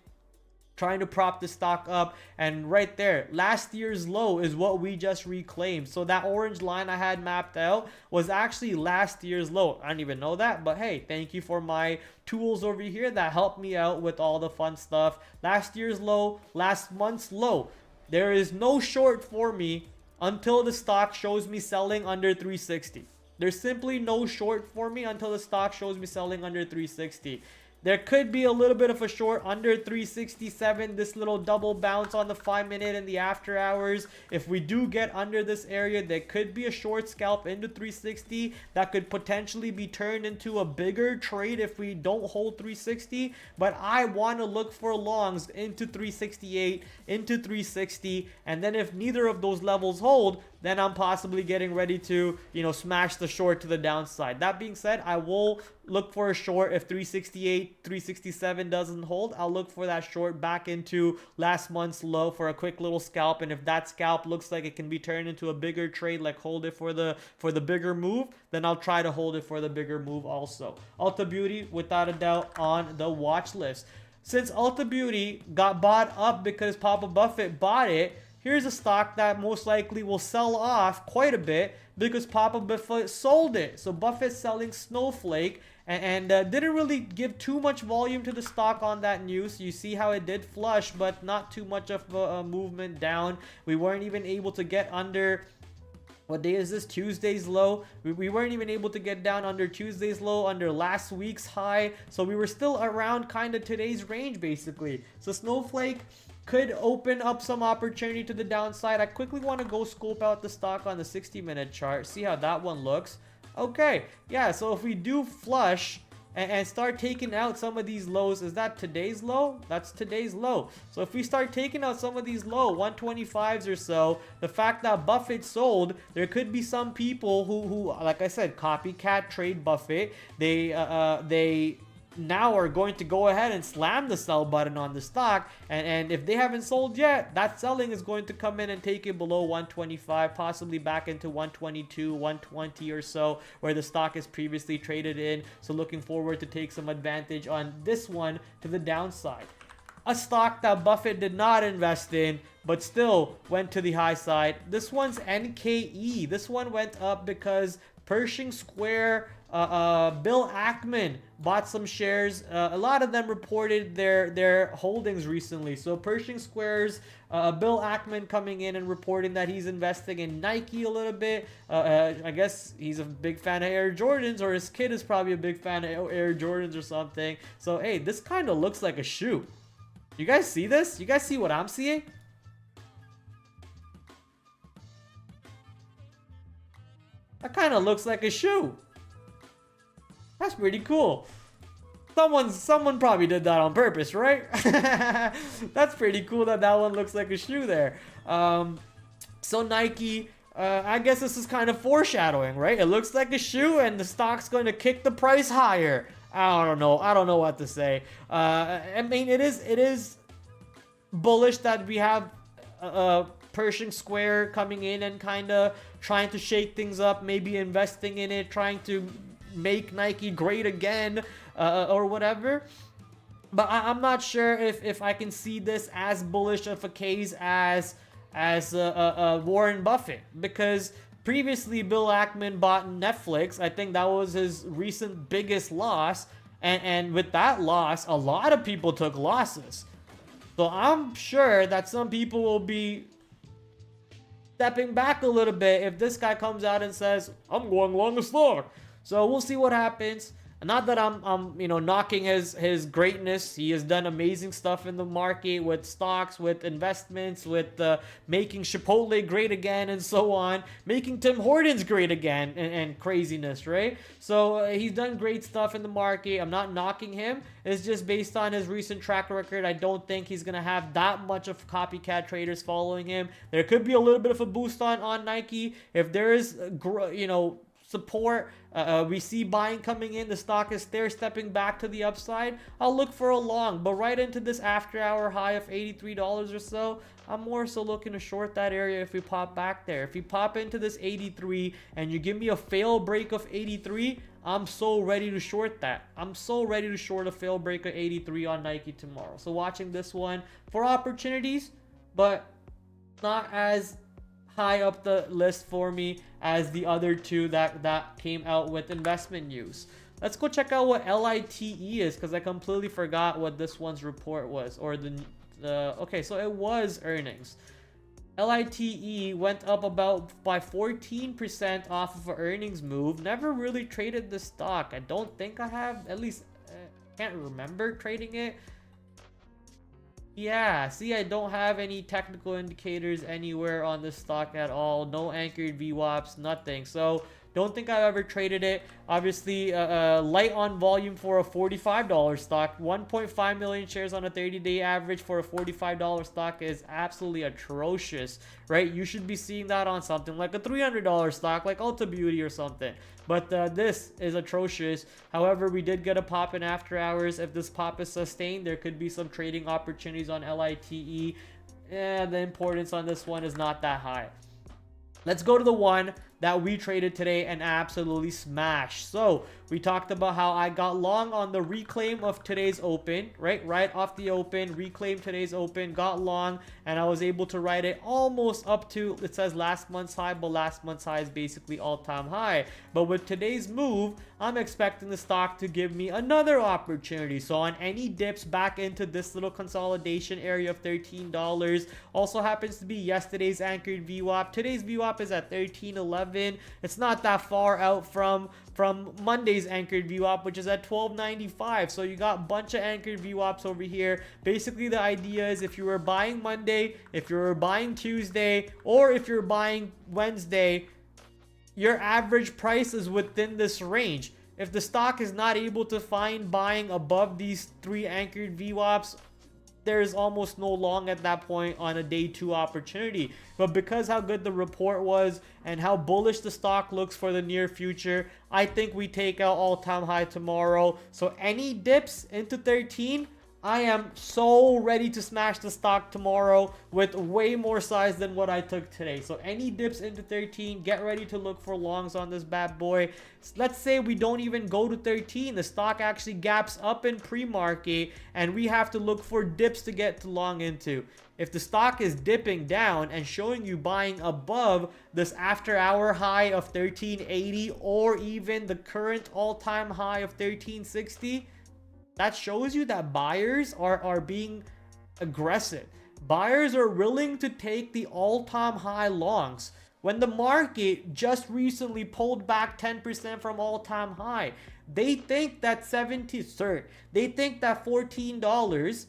Speaker 1: trying to prop the stock up. And right there, last year's low is what we just reclaimed. So that orange line I had mapped out was actually last year's low. I don't even know that, but hey, thank you for my tools over here that helped me out with all the fun stuff. Last year's low, last month's low. There is no short for me until the stock shows me selling under 360. There's simply no short for me until the stock shows me selling under 360. There could be a little bit of a short under 367, this little double bounce on the 5-minute and the after hours. If we do get under this area, there could be a short scalp into 360 that could potentially be turned into a bigger trade if we don't hold 360. But I want to look for longs into 368, into 360, and then if neither of those levels hold, then I'm possibly getting ready to, you know, smash the short to the downside. That being said, I will look for a short if 368, 367 doesn't hold. I'll look for that short back into last month's low for a quick little scalp. And if that scalp looks like it can be turned into a bigger trade, like hold it for the bigger move, then I'll try to hold it for the bigger move also. Ulta Beauty, without a doubt, on the watch list. Since Ulta Beauty got bought up because Papa Buffett bought it, here's a stock that most likely will sell off quite a bit because Papa Buffett sold it. So Buffett's selling Snowflake, and didn't really give too much volume to the stock on that news. You see how it did flush, but not too much of a movement down. We weren't even able to get under, what day is this? Tuesday's low. We weren't even able to get down under Tuesday's low, under last week's high. So we were still around kind of today's range basically. So Snowflake could open up some opportunity to the downside. I quickly want to go scope out the stock on the 60-minute chart, see how that one looks. Okay, yeah, so if we do flush and start taking out some of these lows, is that today's low? That's today's low. So if we start taking out some of these low 125s or so, the fact that Buffett sold, there could be some people who like I said, copycat trade Buffett. They now are going to go ahead and slam the sell button on the stock, and if they haven't sold yet, that selling is going to come in and take it below 125, possibly back into 122, 120 or so, where the stock is previously traded in. So looking forward to take some advantage on this one to the downside. A stock that Buffett did not invest in, but still went to the high side. This one's NKE. This one went up because Pershing Square, Bill Ackman bought some shares. A lot of them reported their holdings recently. So Pershing Square's Bill Ackman coming in and reporting that he's investing in Nike a little bit. I guess he's a big fan of Air Jordans, or his kid is probably a big fan of Air Jordans or something. So hey, this kind of looks like a shoe. You guys see this? You guys see what I'm seeing? That kind of looks like a shoe. That's pretty cool. Someone probably did that on purpose, right? That's pretty cool that one looks like a shoe there. So Nike, I guess this is kind of foreshadowing, right? It looks like a shoe and the stock's going to kick the price higher. I don't know what to say. I mean, it is bullish that we have Pershing Square coming in and kind of trying to shake things up, maybe investing in it, trying to make Nike great again, or whatever. But I'm not sure if I can see this as bullish of a case as Warren Buffett, because previously Bill Ackman bought Netflix. I think that was his recent biggest loss, and with that loss, a lot of people took losses. So I'm sure that some people will be stepping back a little bit if this guy comes out and says, I'm going long the stock. So we'll see what happens. Not that I'm knocking his greatness. He has done amazing stuff in the market with stocks, with investments, with making Chipotle great again and so on, making Tim Hortons great again, and craziness, right? So he's done great stuff in the market. I'm not knocking him. It's just based on his recent track record. I don't think he's gonna have that much of copycat traders following him. There could be a little bit of a boost on Nike if there is support. We see buying coming in, the stock is there stepping back to the upside. I'll look for a long, but right into this after hour high of $83 or so, I'm more so looking to short that area if we pop back there. If we pop into this 83 and you give me a fail break of 83, I'm so ready to short that. I'm so ready to short a fail break of 83 on Nike tomorrow. So watching this one for opportunities, but not as high up the list for me as the other two that came out with investment news. Let's go check out what LITE is, because I completely forgot what this one's report was, or okay, so it was earnings. LITE went up by 14% off of an earnings move. Never really traded the stock. I don't think I have, at least can't remember trading it. Yeah, see, I don't have any technical indicators anywhere on this stock at all. No anchored VWAPs, nothing. So don't think I've ever traded it. Obviously, light on volume for a $45 stock. 1.5 million shares on a 30-day average for a $45 stock is absolutely atrocious, right? You should be seeing that on something like a $300 stock, like Ulta Beauty or something. But this is atrocious. However, we did get a pop in after hours. If this pop is sustained, there could be some trading opportunities on LITE. The importance on this one is not that high. Let's go to the one that we traded today and absolutely smashed. So we talked about how I got long on the reclaim of today's open, right off the open, reclaim today's open, got long, and I was able to ride it almost up to, it says last month's high, but last month's high is basically all-time high. But with today's move, I'm expecting the stock to give me another opportunity. So on any dips back into this little consolidation area of $13, also happens to be yesterday's anchored VWAP. Today's VWAP is at 13.11. 12.11. It's not that far out from Monday's anchored VWAP, which is at 12.95. So you got a bunch of anchored VWAPs over here. Basically, the idea is if you were buying Monday, if you were buying Tuesday, or if you're buying Wednesday, your average price is within this range. If the stock is not able to find buying above these 3 anchored VWAPs, there's almost no long at that point on a day 2 opportunity. But because how good the report was and how bullish the stock looks for the near future, I think we take out all-time high tomorrow. So any dips into 13, I am so ready to smash the stock tomorrow with way more size than what I took today. So any dips into 13, get ready to look for longs on this bad boy. Let's say we don't even go to 13. The stock actually gaps up in pre-market and we have to look for dips to get to long into. If the stock is dipping down and showing you buying above this after hour high of 1380 or even the current all-time high of 1360, that shows you that buyers are being aggressive. Buyers are willing to take the all-time high longs. When the market just recently pulled back 10% from all-time high, they think that they think that $14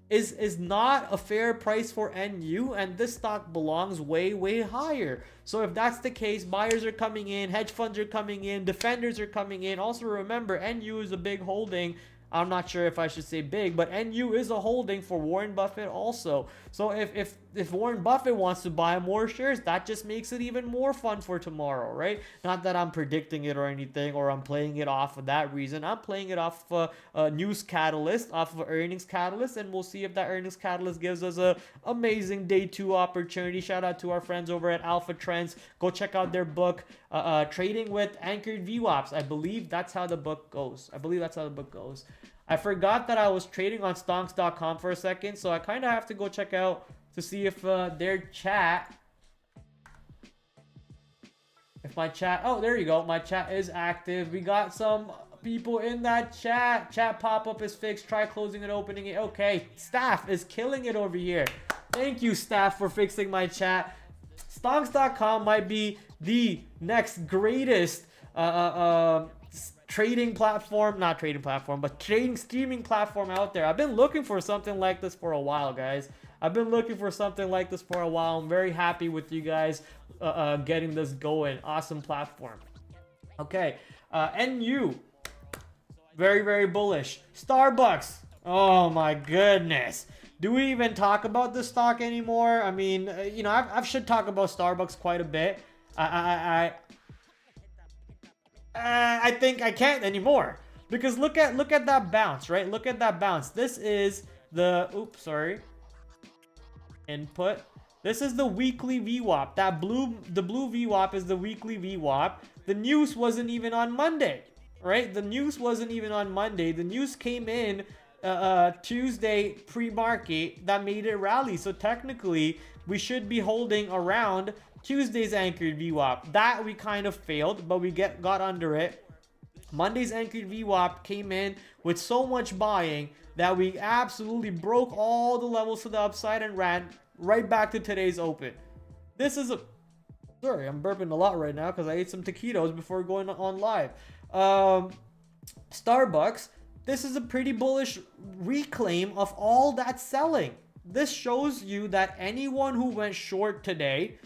Speaker 1: is not a fair price for NU, and this stock belongs way higher. So if that's the case, buyers are coming in, hedge funds are coming in, defenders are coming in. Also remember, NU is a big holding. I'm not sure if I should say big, but NU is a holding for Warren Buffett also. So if Warren Buffett wants to buy more shares, that just makes it even more fun for tomorrow, right? Not that I'm predicting it or anything, or I'm playing it off of that reason. I'm playing it off of a news catalyst, off of an earnings catalyst, and we'll see if that earnings catalyst gives us a amazing day 2 opportunity. Shout out to our friends over at Alpha Trends. Go check out their book, Trading with Anchored VWAPs. I believe that's how the book goes. I forgot that I was trading on stonks.com for a second, so I kind of have to go check out to see if their chat, oh, there you go, my chat is active. We got some people in that chat pop-up is fixed. Try closing and opening it. Okay, staff is killing it over here. Thank you, staff, for fixing my chat. Stonks.com might be the next greatest trading platform, not trading platform, but trading streaming platform out there. I've been looking for something like this for a while, guys. I'm very happy with you guys getting this going. Awesome platform. Okay, NU, very bullish. Starbucks, oh my goodness. Do we even talk about this stock anymore? I mean, you know, I've should talk about Starbucks quite a bit. I think I can't anymore, because look at that bounce, right? Look at that bounce. This is the input. This is the weekly VWAP. The blue VWAP is the weekly VWAP. The news wasn't even on Monday, right? The news came in Tuesday pre-market that made it rally. So technically, we should be holding around Tuesday's anchored VWAP. That we kind of failed, but we got under it. Monday's anchored VWAP came in with so much buying that we absolutely broke all the levels to the upside and ran right back to today's open. This is a... Sorry, I'm burping a lot right now because I ate some taquitos before going on live. Starbucks, this is a pretty bullish reclaim of all that selling. This shows you that anyone who went short today,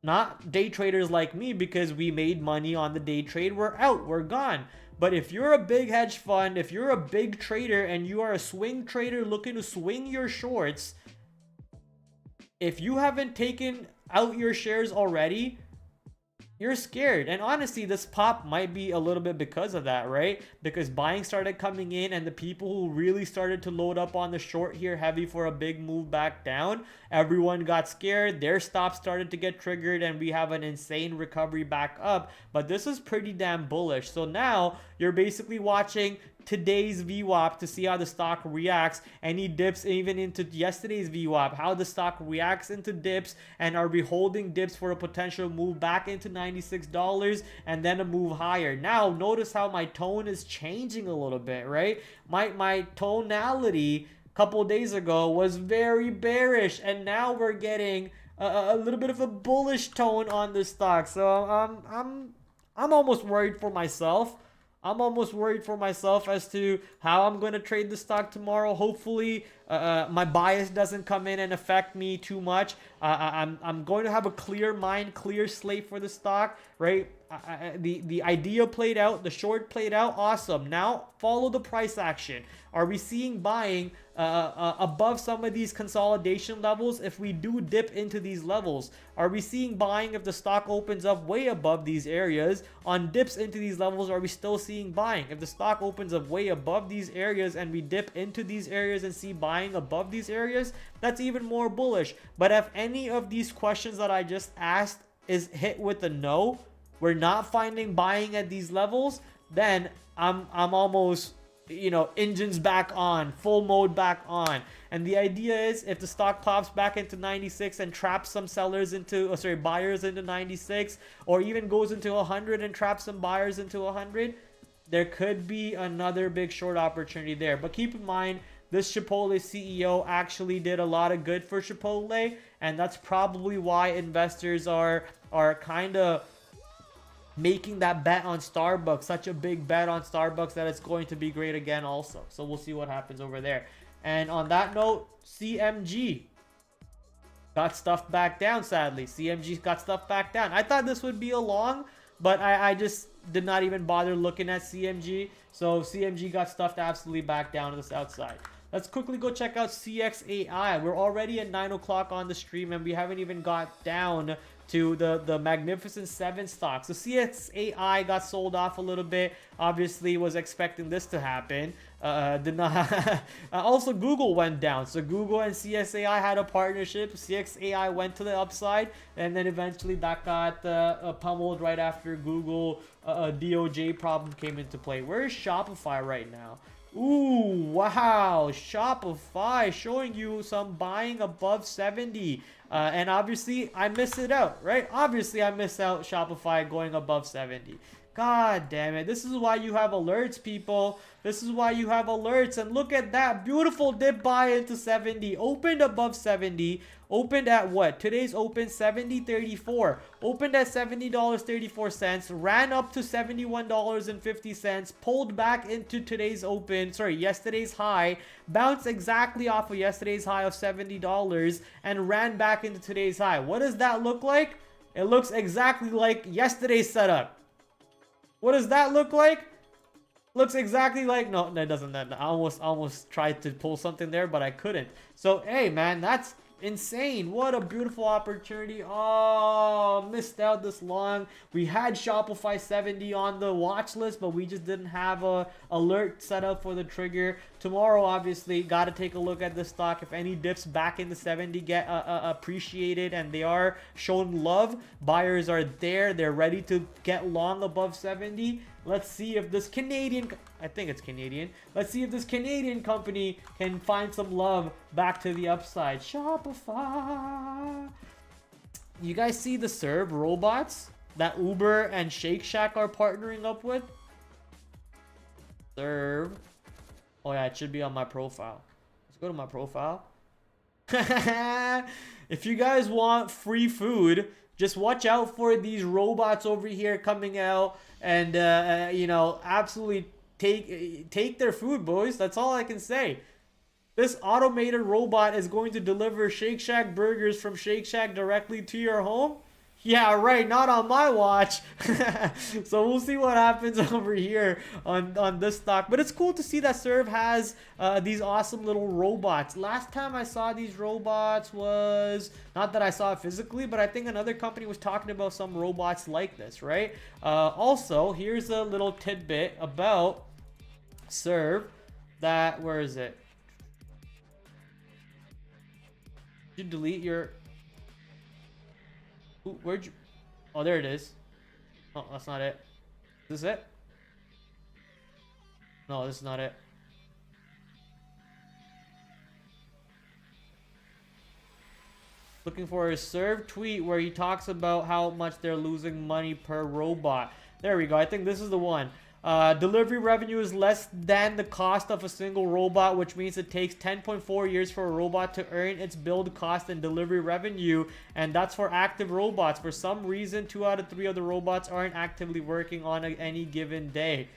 Speaker 1: not day traders like me, because we made money on the day trade, we're out, we're gone. But if you're a big hedge fund, if you're a big trader and you are a swing trader looking to swing your shorts, if you haven't taken out your shares already, you're scared. And honestly, this pop might be a little bit because of that, right? Because buying started coming in, and the people who really started to load up on the short here heavy for a big move back down, everyone got scared, their stops started to get triggered, and we have an insane recovery back up. But this is pretty damn bullish. So now you're basically watching today's VWAP to see how the stock reacts, any dips even into yesterday's VWAP, how the stock reacts into dips, and are we holding dips for a potential move back into $96 and then a move higher. Now notice how my tone is changing a little bit, right? My tonality a couple days ago was very bearish, and now we're getting a little bit of a bullish tone on this stock. So I'm almost worried for myself. I'm almost worried for myself as to how I'm going to trade the stock tomorrow. Hopefully, my bias doesn't come in and affect me too much. I'm going to have a clear mind, clear slate for the stock, right? The idea played out, the short played out, awesome. Now follow the price action. Are we seeing buying above some of these consolidation levels? If we do dip into these levels, are we seeing buying if the stock opens up way above these areas? On dips into these levels, are we still seeing buying? If the stock opens up way above these areas and we dip into these areas and see buying above these areas, that's even more bullish. But if any of these questions that I just asked is hit with a no, we're not finding buying at these levels, then I'm almost, you know, engines back on, full mode back on. And the idea is if the stock pops back into 96 and traps some sellers into, buyers into 96, or even goes into 100 and traps some buyers into 100, there could be another big short opportunity there. But keep in mind, this Chipotle CEO actually did a lot of good for Chipotle, and that's probably why investors are kind of making that bet on Starbucks, such a big bet on Starbucks that it's going to be great again also. So we'll see what happens over there. And on that note, CMG got stuffed back down, sadly. CMG got stuffed back down. I thought this would be a long, but I just did not even bother looking at CMG. So CMG got stuffed absolutely back down to the south side. Let's quickly go check out CXAI. We're already at 9 o'clock on the stream, and we haven't even got down to the Magnificent 7 stock. So CXAI got sold off a little bit. Obviously was expecting this to happen. Did not. Also, Google went down. So Google and CXAI had a partnership. CXAI went to the upside, and then eventually that got pummeled right after Google DOJ problem came into play. Where is Shopify right now? Ooh, wow, Shopify showing you some buying above 70. And obviously, I miss it out, right? Obviously, I miss out Shopify going above 70. God damn it. This is why you have alerts, people. This is why you have alerts. And look at that beautiful dip buy into 70. Opened above 70. Opened at what? Today's open 70.34. Opened at $70.34. Ran up to $71.50. Pulled back into today's open. Yesterday's high. Bounced exactly off of yesterday's high of $70 and ran back into today's high. What does that look like? It looks exactly like yesterday's setup. What does that look like? Looks exactly like, no, that doesn't. I almost tried to pull something there, but I couldn't. So, hey, man, that's insane. What a beautiful opportunity. Oh, missed out this long. We had Shopify 70 on the watch list, but we just didn't have a alert set up for the trigger. Tomorrow, obviously, got to take a look at the stock. If any dips back in the 70 get appreciated and they are shown love, buyers are there. They're ready to get long above 70. Let's see if this Canadian, I think it's Canadian. Let's see if this Canadian company can find some love back to the upside. Shopify. You guys see the Serve robots that Uber and Shake Shack are partnering up with? Serve. Oh yeah, it should be on my profile. Let's go to my profile. If you guys want free food, just watch out for these robots over here coming out and you know, absolutely take their food, boys. That's all I can say. This automated robot is going to deliver Shake Shack burgers from Shake Shack directly to your home. Yeah, right. Not on my watch. So we'll see what happens over here on this stock. But it's cool to see that Serve has these awesome little robots. Last time I saw these robots was, not that I saw it physically, but I think another company was talking about some robots like this, right? Also, here's a little tidbit about Serve that, where is it? Did you delete your... Ooh, where'd you... Oh, there it is. Oh, that's not it. Is this it? No, this is not it. Looking for his Serve tweet where he talks about how much they're losing money per robot. There we go. I think this is the one. Delivery revenue is less than the cost of a single robot, which means it takes 10.4 years for a robot to earn its build cost and delivery revenue, and that's for active robots. For some reason, 2 out of 3 of the robots aren't actively working on any given day.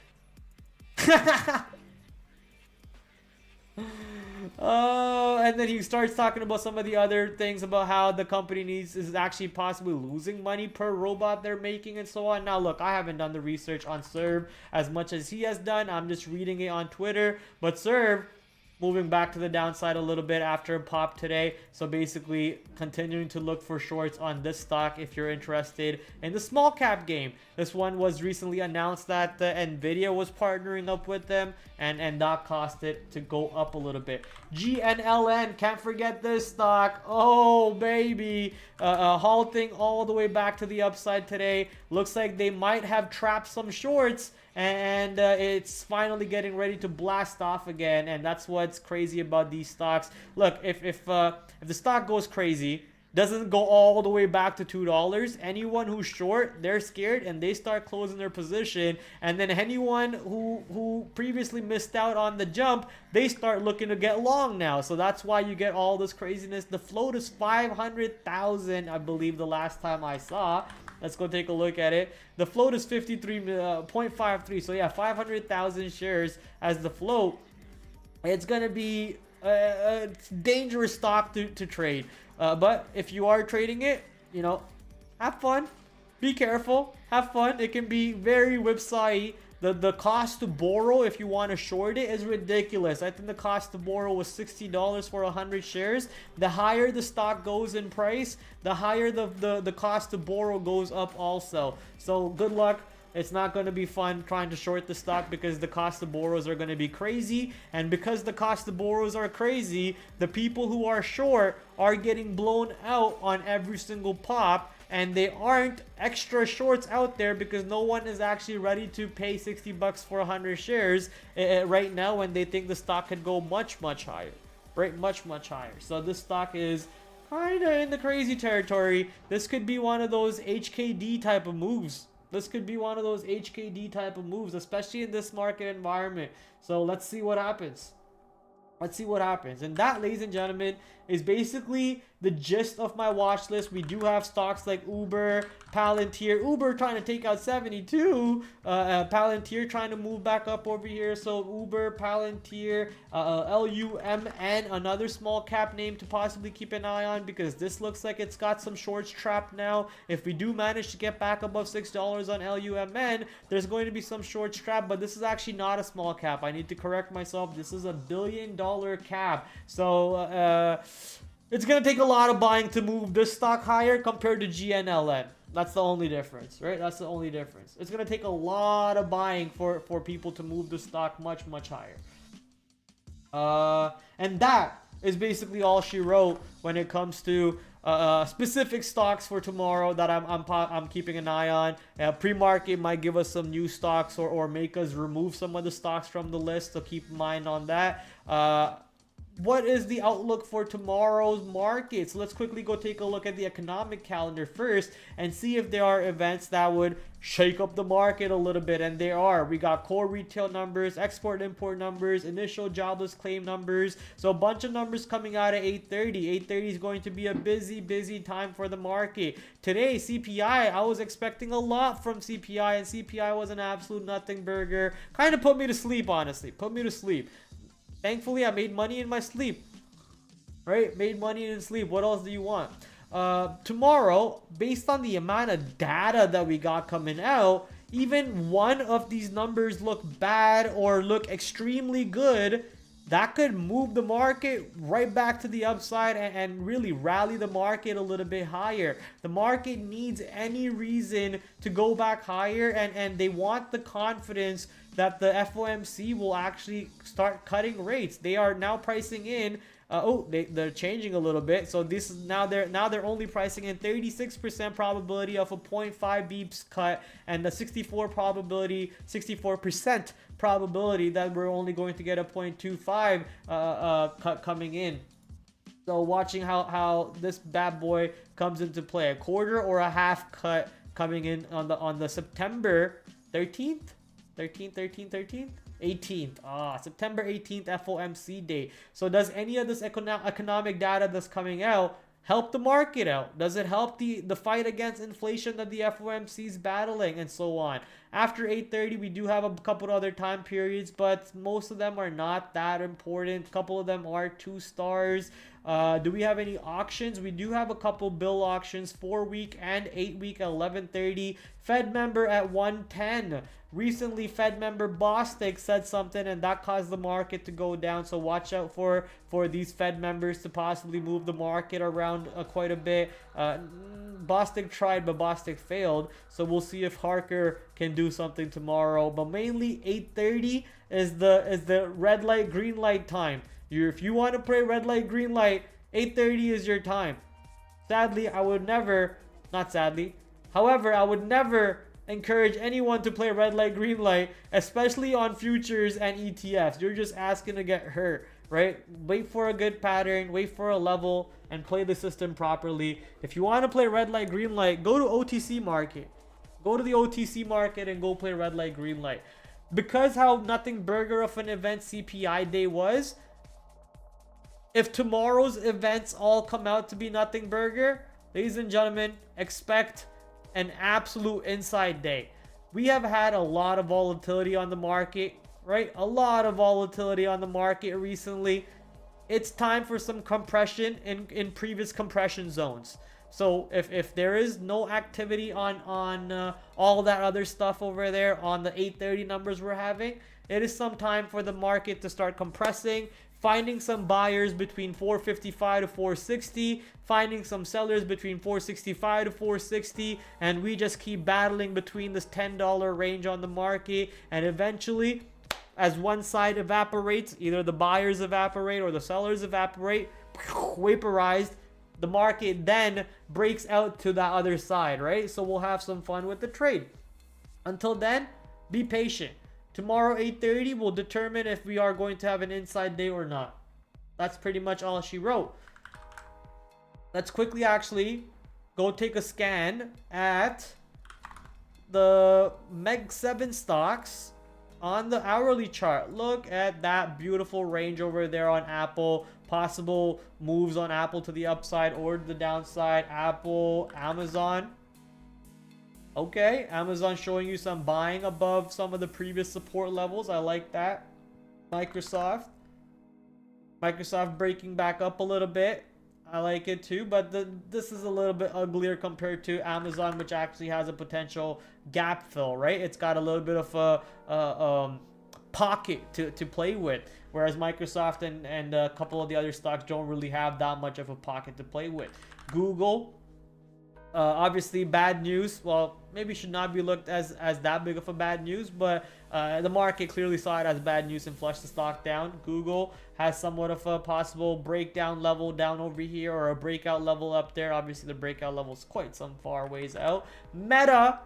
Speaker 1: Oh, and then he starts talking about some of the other things about how the company is actually possibly losing money per robot they're making and so on. Now, look, I haven't done the research on Serve as much as he has done. I'm just reading it on Twitter. But Serve, moving back to the downside a little bit after a pop today. So basically continuing to look for shorts on this stock if you're interested in the small cap game. This one was recently announced that Nvidia was partnering up with them, and that caused it to go up a little bit. GNLN, can't forget this stock. Oh baby, halting all the way back to the upside today. Looks like they might have trapped some shorts, and it's finally getting ready to blast off again. And that's what's crazy about these stocks. Look, if the stock goes crazy, doesn't go all the way back to $2, anyone who's short, they're scared and they start closing their position. And then anyone who previously missed out on the jump, they start looking to get long now. So that's why you get all this craziness. The float is 500,000, I believe, the last time I saw. Let's go take a look at it. The float is 53.53. So yeah, 500,000 shares as the float. It's gonna be a dangerous stock to trade. But if you are trading it, you know, have fun. Be careful. Have fun. It can be very whipsaw-y. The cost to borrow if you want to short it is ridiculous. I think the cost to borrow was $60 for 100 shares. The higher the stock goes in price, the higher the cost to borrow goes up also. So good luck. It's not going to be fun trying to short the stock because the cost of borrows are going to be crazy. And because the cost of borrows are crazy, the people who are short are getting blown out on every single pop. And they aren't extra shorts out there because no one is actually ready to pay $60 for 100 shares right now when they think the stock could go much higher. Right? Much higher. So this stock is kind of in the crazy territory. This could be one of those HKD type of moves. This could be one of those HKD type of moves, especially in this market environment. So let's see what happens. Let's see what happens. And that, ladies and gentlemen, is basically the gist of my watch list. We do have stocks like Uber, Palantir. Uber trying to take out 72. Palantir trying to move back up over here. So Uber, Palantir, LUMN, another small cap name to possibly keep an eye on because this looks like it's got some shorts trapped now. If we do manage to get back above $6 on LUMN, there's going to be some shorts trapped, but this is actually not a small cap. I need to correct myself. This is a $1 billion cap. So it's going to take a lot of buying to move this stock higher compared to GNLN. That's the only difference, right? That's the only difference. It's going to take a lot of buying for people to move the stock much higher. And that is basically all she wrote when it comes to specific stocks for tomorrow that I'm keeping an eye on. Pre-market might give us some new stocks or make us remove some of the stocks from the list, so keep in mind on that. What is the outlook for tomorrow's markets? Let's quickly go take a look at the economic calendar first and see if there are events that would shake up the market a little bit. And there are. We got core retail numbers, export-import numbers, initial jobless claim numbers. So a bunch of numbers coming out at 8:30. 8:30 is going to be a busy time for the market. Today, CPI, I was expecting a lot from CPI, and CPI was an absolute nothing burger. Kind of put me to sleep, honestly. Put me to sleep. Thankfully, I made money in my sleep, right? Made money in sleep. What else do you want? Tomorrow, based on the amount of data that we got coming out, even one of these numbers look bad or look extremely good, that could move the market right back to the upside and really rally the market a little bit higher. The market needs any reason to go back higher, and they want the confidence that the FOMC will actually start cutting rates. They are now pricing in they're changing a little bit. So this is now they're only pricing in 36% probability of a 0.5 beeps cut and the 64% probability that we're only going to get a 0.25 cut coming in. So watching how this bad boy comes into play, a quarter or a half cut coming in on the September 13th. 18th. September 18th FOMC date. So does any of this economic data that's coming out help the market out? Does it help the fight against inflation that the FOMC is battling, and so on? After 8:30, we do have a couple of other time periods, but most of them are not that important. A couple of them are 2 stars. Do we have any auctions? We do have a couple bill auctions, 4-week and 8-week at 11:30. Fed member at 110. Recently, Fed member Bostic said something, and that caused the market to go down. So watch out for these Fed members to possibly move the market around quite a bit. Bostic tried, but Bostic failed. So we'll see if Harker can do something tomorrow. But mainly 8:30 is the red light, green light time. If you want to play red light, green light, 8:30 is your time. Sadly, I would never, not sadly, however, I would never encourage anyone to play red light, green light, especially on futures and ETFs. You're just asking to get hurt, right? Wait for a good pattern, wait for a level, and play the system properly. If you want to play red light, green light, go to OTC market. Go to the OTC market and go play red light, green light. Because how nothing burger of an event CPI day was, if tomorrow's events all come out to be nothing burger, ladies and gentlemen, expect an absolute inside day. We have had a lot of volatility on the market, right? A lot of volatility on the market recently. It's time for some compression in previous compression zones. So if there is no activity on all that other stuff over there on the 8:30 numbers we're having, it is some time for the market to start compressing, finding some buyers between 455 to 460, finding some sellers between 465 to 460, and we just keep battling between this $10 range on the market. And eventually, as one side evaporates, either the buyers evaporate or the sellers evaporate, vaporized, the market then breaks out to the other side, right? So we'll have some fun with the trade. Until then, be patient. Tomorrow 8:30 will determine if we are going to have an inside day or not. That's pretty much all she wrote. Let's quickly actually go take a scan at the Meg 7 stocks on the hourly chart. Look at that beautiful range over there on Apple. Possible moves on Apple to the upside or the downside. Apple, Amazon. Okay, Amazon showing you some buying above some of the previous support levels. I like that. Microsoft breaking back up a little bit. I like it too, but this is a little bit uglier compared to Amazon, which actually has a potential gap fill, right? It's got a little bit of a pocket to play with, whereas Microsoft and a couple of the other stocks don't really have that much of a pocket to play with. Google, obviously bad news. Well, maybe should not be looked as that big of a bad news, but the market clearly saw it as bad news and flushed the stock down. Google has somewhat of a possible breakdown level down over here, or a breakout level up there. Obviously the breakout level is quite some far ways out. Meta,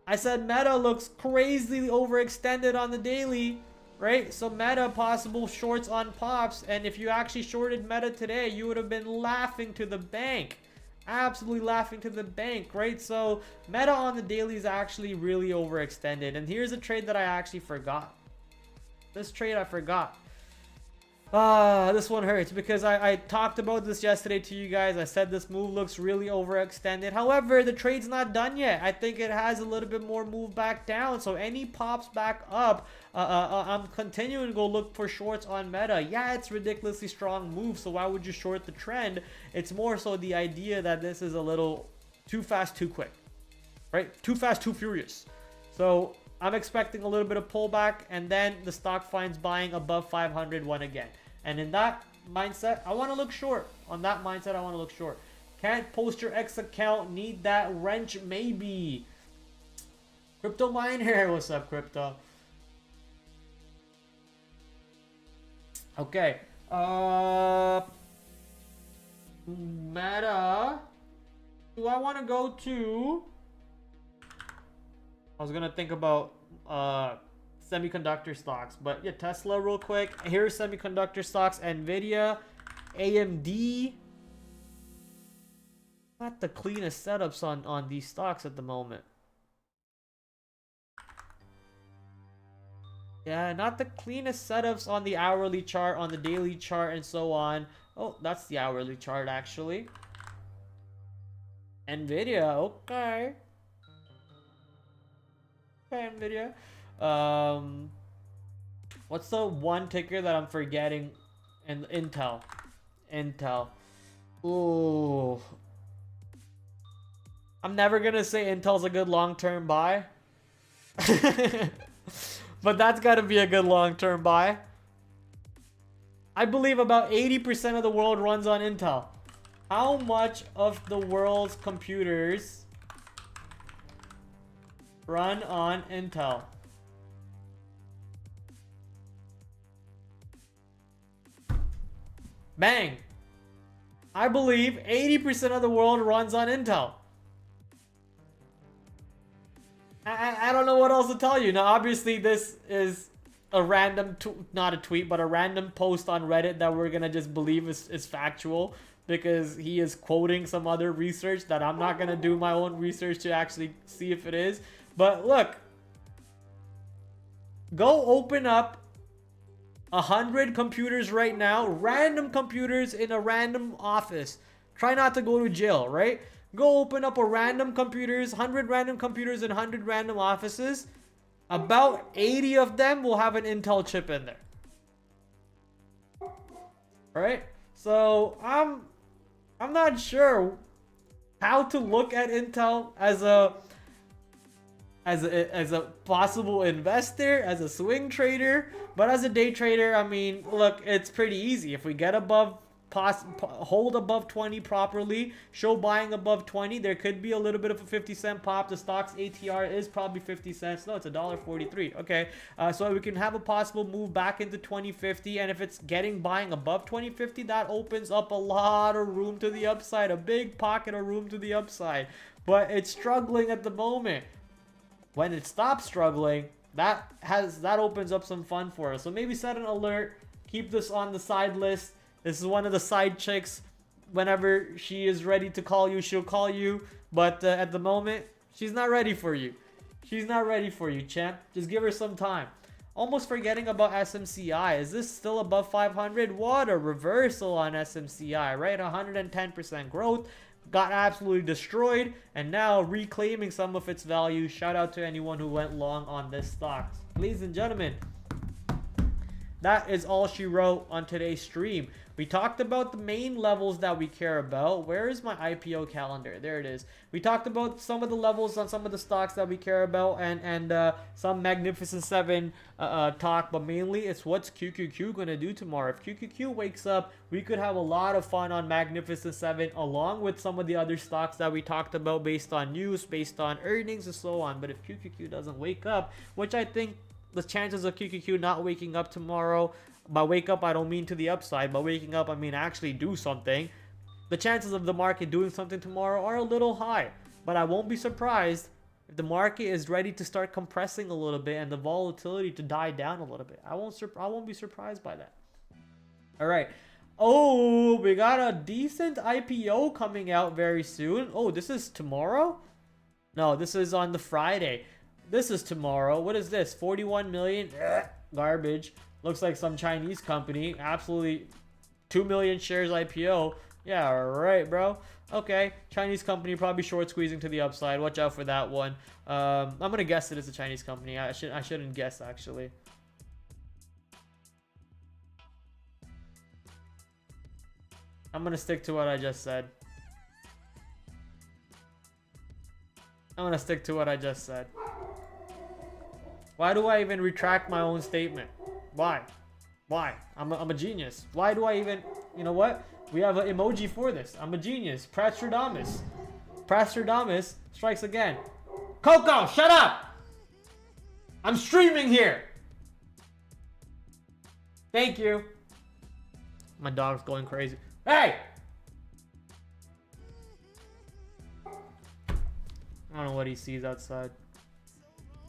Speaker 1: I said Meta looks crazily overextended on the daily, right? So Meta, possible shorts on pops, and if you actually shorted Meta today, you would have been laughing to the bank. Absolutely laughing to the bank, right? So Meta on the daily is actually really overextended. And here's a trade that I actually forgot. This trade I forgot. This one hurts because I talked about this yesterday to you guys. I said this move looks really overextended. However, the trade's not done yet. I think it has a little bit more move back down. So any pops back up, I'm continuing to go look for shorts on Meta. Yeah, it's ridiculously strong move. So why would you short the trend? It's more so the idea that this is a little too fast, too quick, right? Too fast, too furious. So I'm expecting a little bit of pullback, and then the stock finds buying above 500 one again. And in that mindset, I want to look short. On that mindset, I want to look short. Can't post your X account. Need that wrench, maybe. Crypto Miner. What's up, Crypto? Okay. Meta. Do I want to go to... I was going to think about... semiconductor stocks, but yeah, Tesla real quick. Here's semiconductor stocks: Nvidia, AMD. Not the cleanest setups on these stocks at the moment. Yeah, not the cleanest setups on the hourly chart, on the daily chart, and so on. Oh, that's the hourly chart, actually. Nvidia, okay. Okay, Nvidia. What's the one ticker that I'm forgetting? And Intel. Intel. Ooh. I'm never gonna say Intel's a good long-term buy. But that's gotta be a good long-term buy. I believe about 80% of the world runs on Intel. How much of the world's computers run on Intel? Bang! I believe 80% of the world runs on Intel. I don't know what else to tell you. Now, obviously, this is a random, not a tweet, but a random post on Reddit that we're gonna just believe is factual because he is quoting some other research that I'm not gonna do my own research to actually see if it is. But look, go open up 100 computers right now, random computers in a random office. Try not to go to jail, right? Go open up a random computers, 100 random computers in 100 random offices. About 80 of them will have an Intel chip in there. Right? So I'm not sure how to look at Intel as a possible investor, as a swing trader, but as a day trader, I mean, look, it's pretty easy. If we get above, hold above 20 properly, show buying above 20, there could be a little bit of a 50-cent pop. The stock's ATR is probably 50 cents. No, it's $1.43. Okay, so we can have a possible move back into 2050, and if it's getting buying above 2050, that opens up a lot of room to the upside, a big pocket of room to the upside. But it's struggling at the moment. When it stops struggling, that opens up some fun for us. So maybe set an alert, keep this on the side list. This is one of the side chicks. Whenever she is ready to call you, she'll call you. But at the moment, she's not ready for you. She's not ready for you, champ. Just give her some time. Almost forgetting about SMCI. Is this still above 500? What a reversal on SMCI, right? 110% growth. Got absolutely destroyed. And now reclaiming some of its value. Shout out to anyone who went long on this stock. Ladies and gentlemen, that is all she wrote on today's stream. We talked about the main levels that we care about. Where is my IPO calendar? There it is. We talked about some of the levels on some of the stocks that we care about and some Magnificent 7 talk, but mainly it's what's QQQ going to do tomorrow. If QQQ wakes up, we could have a lot of fun on Magnificent 7 along with some of the other stocks that we talked about based on news, based on earnings and so on. But if QQQ doesn't wake up, which I think the chances of QQQ not waking up tomorrow, by wake up I don't mean to the upside, by waking up I mean actually do something, the chances of the market doing something tomorrow are a little high. But I won't be surprised if the market is ready to start compressing a little bit and the volatility to die down a little bit. I won't be surprised by that. All right. Oh, we got a decent IPO coming out very soon. Oh, this is tomorrow? No, this is on the Friday. This is tomorrow. What is this? 41 million? Garbage. Looks like some Chinese company. Absolutely 2 million shares IPO. Yeah, right, bro. Okay. Chinese company probably short squeezing to the upside. Watch out for that one. I'm going to guess it is a Chinese company. I shouldn't guess, actually. I'm going to stick to what I just said. I'm going to stick to what I just said. Why do I even retract my own statement? Why? Why? I'm a genius. Why do I even... You know what? We have an emoji for this. I'm a genius. Prastradamus. Prastradamus strikes again. Coco, shut up! I'm streaming here! Thank you. My dog's going crazy. Hey! I don't know what he sees outside.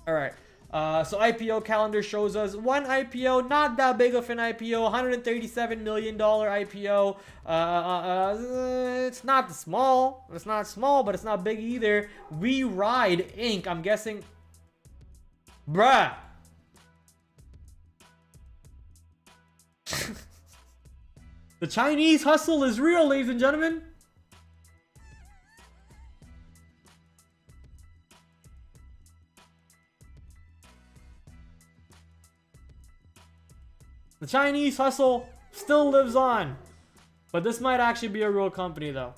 Speaker 1: Alright. So IPO calendar shows us one IPO, not that big of an IPO, $137 million IPO. It's not small. It's not small, but it's not big either. We Ride Inc. I'm guessing. Bruh. The Chinese hustle is real, ladies and gentlemen. The Chinese hustle still lives on. But this might actually be a real company, though.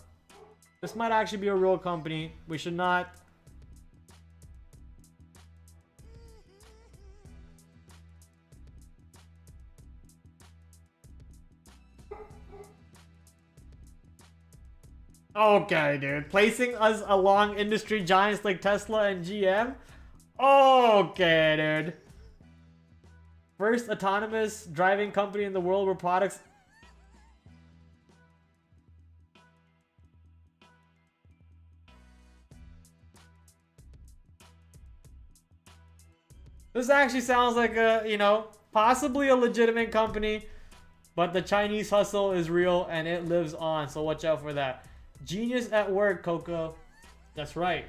Speaker 1: This might actually be a real company. We should not... Okay, dude. Placing us along industry giants like Tesla and GM? Okay, dude. First autonomous driving company in the world where products... This actually sounds like a, you know, possibly a legitimate company. But the Chinese hustle is real and it lives on. So watch out for that. Genius at work, Coco. That's right.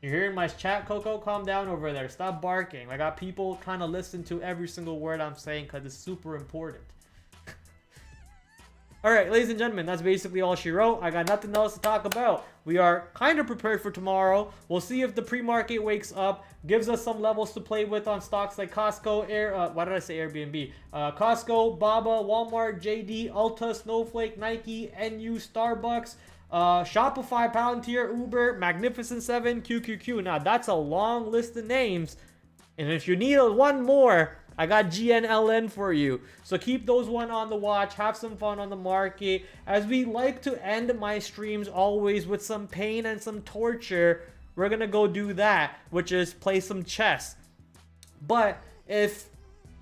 Speaker 1: You're hearing my chat, Coco? Calm down over there. Stop barking. I got people trying to listen to every single word I'm saying because it's super important. Alright, ladies and gentlemen, that's basically all she wrote. I got nothing else to talk about. We are kind of prepared for tomorrow. We'll see if the pre-market wakes up, gives us some levels to play with on stocks like Costco, why did I say Airbnb? Costco, Baba, Walmart, JD, Ulta, Snowflake, Nike, NU, Starbucks, Shopify, Palantir, Uber, Magnificent 7, QQQ. Now, that's a long list of names. And if you need one more, I got GNLN for you. So keep those one on the watch. Have some fun on the market. As we like to end my streams always with some pain and some torture, we're going to go do that, which is play some chess. But if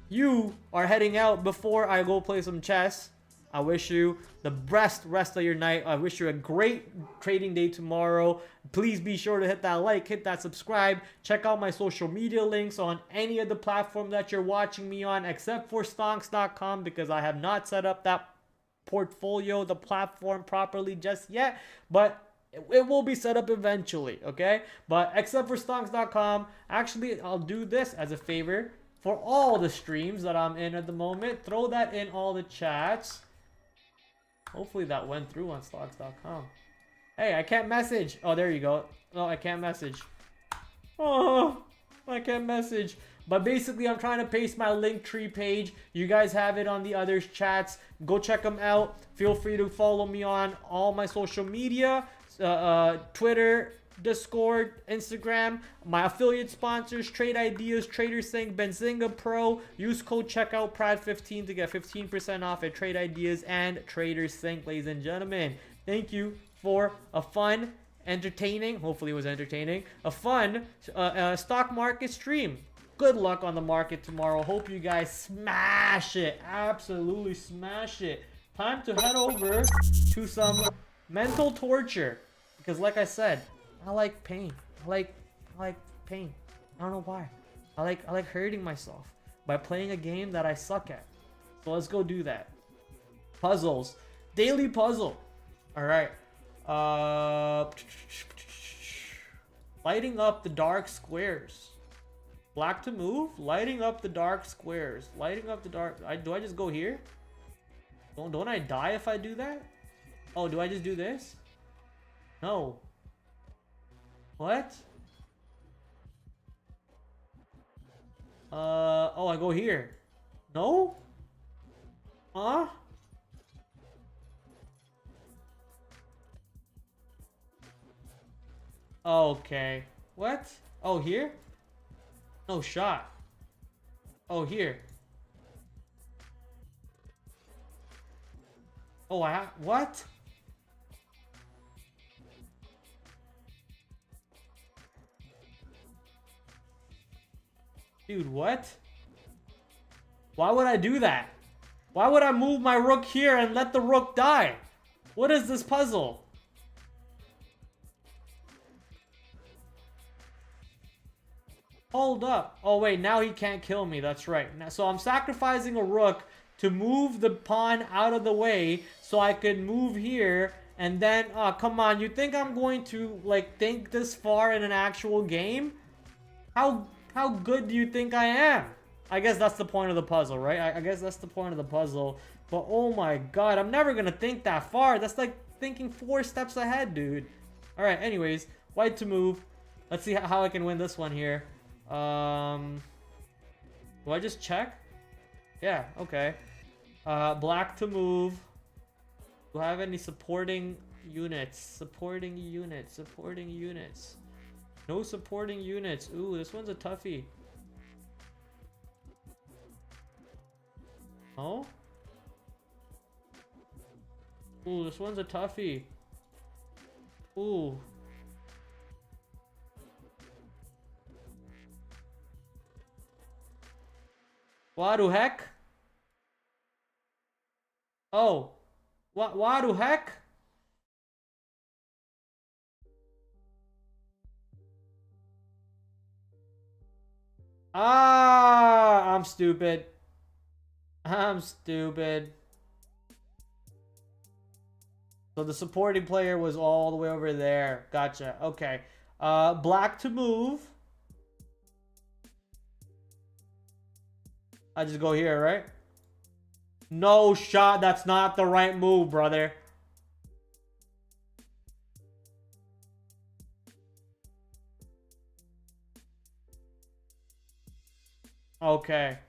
Speaker 1: you are heading out before I go play some chess, I wish you the best rest of your night. I wish you a great trading day tomorrow. Please be sure to hit that like, hit that subscribe. Check out my social media links on any of the platform that you're watching me on, except for stonks.com, because I have not set up that portfolio, the platform properly just yet. But it will be set up eventually, okay? But except for stonks.com, actually, I'll do this as a favor. For all the streams that I'm in at the moment, throw that in all the chats. Hopefully that went through on stocks.com. Hey, I can't message. Oh, there you go. No, I can't message. Oh, I can't message. But basically, I'm trying to paste my Linktree page. You guys have it on the others' chats. Go check them out. Feel free to follow me on all my social media. Twitter, Discord, Instagram, my affiliate sponsors, Trade Ideas, TraderSync, Benzinga Pro. Use code checkout Prad15 to get 15% off at Trade Ideas and TraderSync, ladies and gentlemen. Thank you for a fun, entertaining, hopefully it was entertaining, a fun stock market stream. Good luck on the market tomorrow. Hope you guys smash it. Absolutely smash it. Time to head over to some mental torture. Because like I said, I like pain. I like pain. I don't know why. I like hurting myself by playing a game that I suck at. So let's go do that. Puzzles. Daily puzzle. Alright. Lighting up the dark squares. Black to move. Lighting up the dark squares. Lighting up the dark... do I just go here? Don't I die if I do that? Oh, do I just do this? No. What? Oh, I go here. No? Huh? Okay. What? Oh, here? No shot. Oh, here. Oh, what? Dude, what? Why would I do that? Why would I move my rook here and let the rook die? What is this puzzle? Hold up. Oh, wait, now he can't kill me. That's right. So I'm sacrificing a rook to move the pawn out of the way so I could move here. And then, oh, come on. You think I'm going to, like, think this far in an actual game? How good do you think I am? I guess that's the point of the puzzle, right? I guess that's the point of the puzzle. But oh my god, I'm never gonna think that far. That's like thinking 4 steps ahead, dude. Alright, anyways, white to move. Let's see how I can win this one here. Do I just check? Yeah, okay. Black to move. Do I have any supporting units? Supporting units. Supporting units. No supporting units. Ooh, this one's a toughie. Oh? Ooh, this one's a toughie. Ooh. What the heck? Oh. What the heck? Ah, I'm stupid. I'm stupid. So the supporting player was all the way over there. Gotcha. Okay. Black to move. I just go here, right? No shot. That's not the right move, brother. Okay.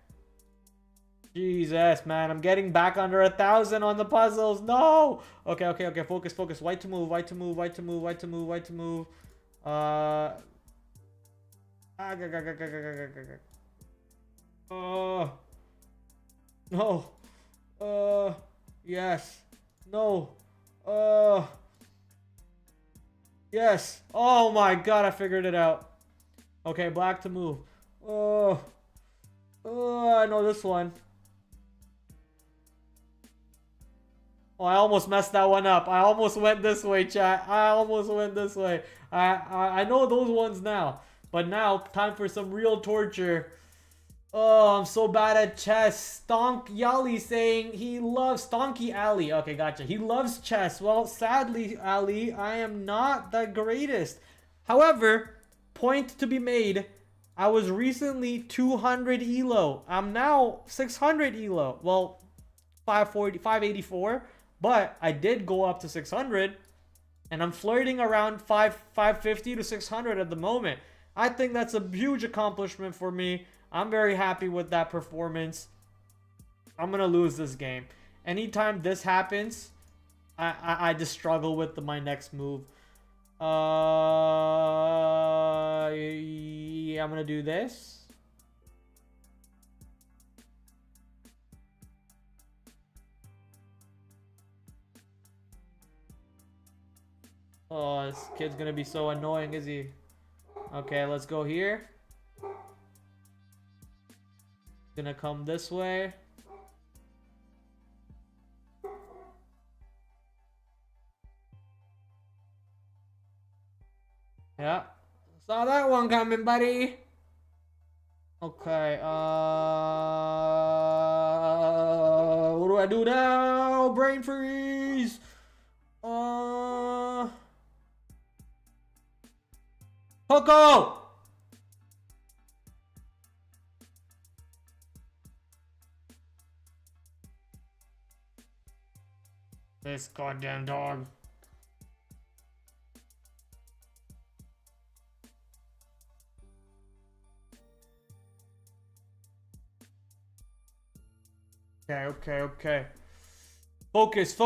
Speaker 1: Jesus, man. I'm getting back under 1,000 on the puzzles. No! Okay, okay, okay. Focus, focus. White to move, white to move, white to move, white to move, white to move. No. Yes. No. Yes. Oh my god, I figured it out. Okay, black to move. I know this one. Oh, I almost messed that one up. I almost went this way, chat. I almost went this way. I know those ones now. But now, time for some real torture. Oh, I'm so bad at chess. Stonk Yali saying he loves Stonky Ali. Okay, gotcha. He loves chess. Well, sadly, Ali, I am not the greatest. However, point to be made. I was recently 200 elo. I'm now 600 elo. Well, 540, 584. But I did go up to 600. And I'm flirting around 550 to 600 at the moment. I think that's a huge accomplishment for me. I'm very happy with that performance. I'm going to lose this game. Anytime this happens, I just struggle with my next move. Yeah, I'm going to do this. Oh, this kid's going to be so annoying, is he? Okay, let's go here. Gonna come this way. Yeah. Saw that one coming, buddy. Okay, what do I do now? Brain freeze. Coco! This goddamn dog. Okay. Focus.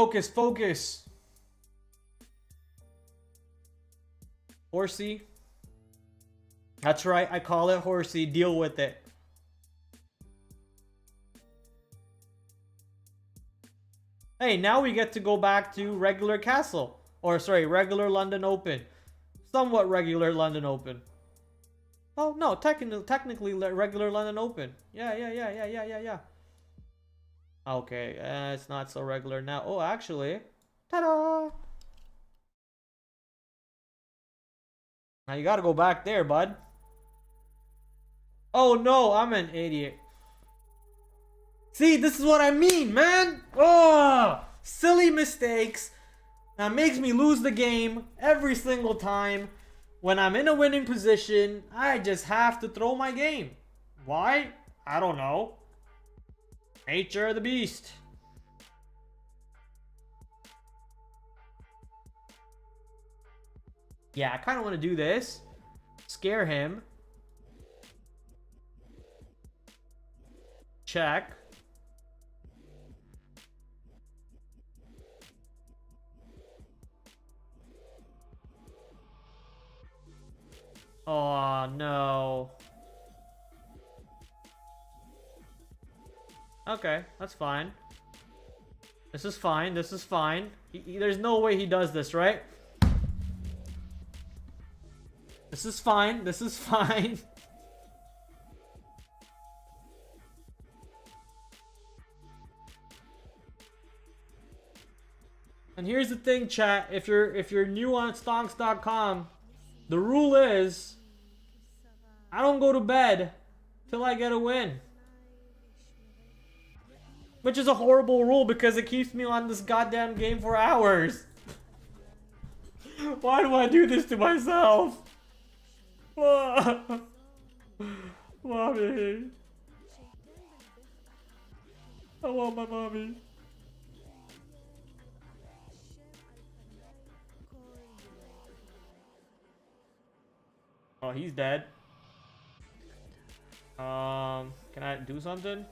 Speaker 1: Horsey. That's right, I call it horsey. Deal with it. Hey, now we get to go back to regular castle. Or, sorry, regular London Open. Somewhat regular London Open. Oh, no, technically regular London Open. Yeah. Okay, it's not so regular now. Oh, actually. Ta-da! Now you gotta go back there, bud. Oh, no, I'm an idiot. See, this is what I mean, man. Oh, silly mistakes. That makes me lose the game every single time. When I'm in a winning position, I just have to throw my game. Why? I don't know. Nature of the beast. Yeah, I kind of want to do this. Scare him. Check. Oh, no. Okay, that's fine. This is fine. This is fine. There's no way he does this, right? This is fine. This is fine. And here's the thing, chat. If you're new on stonks.com, the rule is I don't go to bed till I get a win. Which is a horrible rule because it keeps me on this goddamn game for hours. Why do I do this to myself? Mommy. I want my mommy. Oh, he's dead. Can I do something?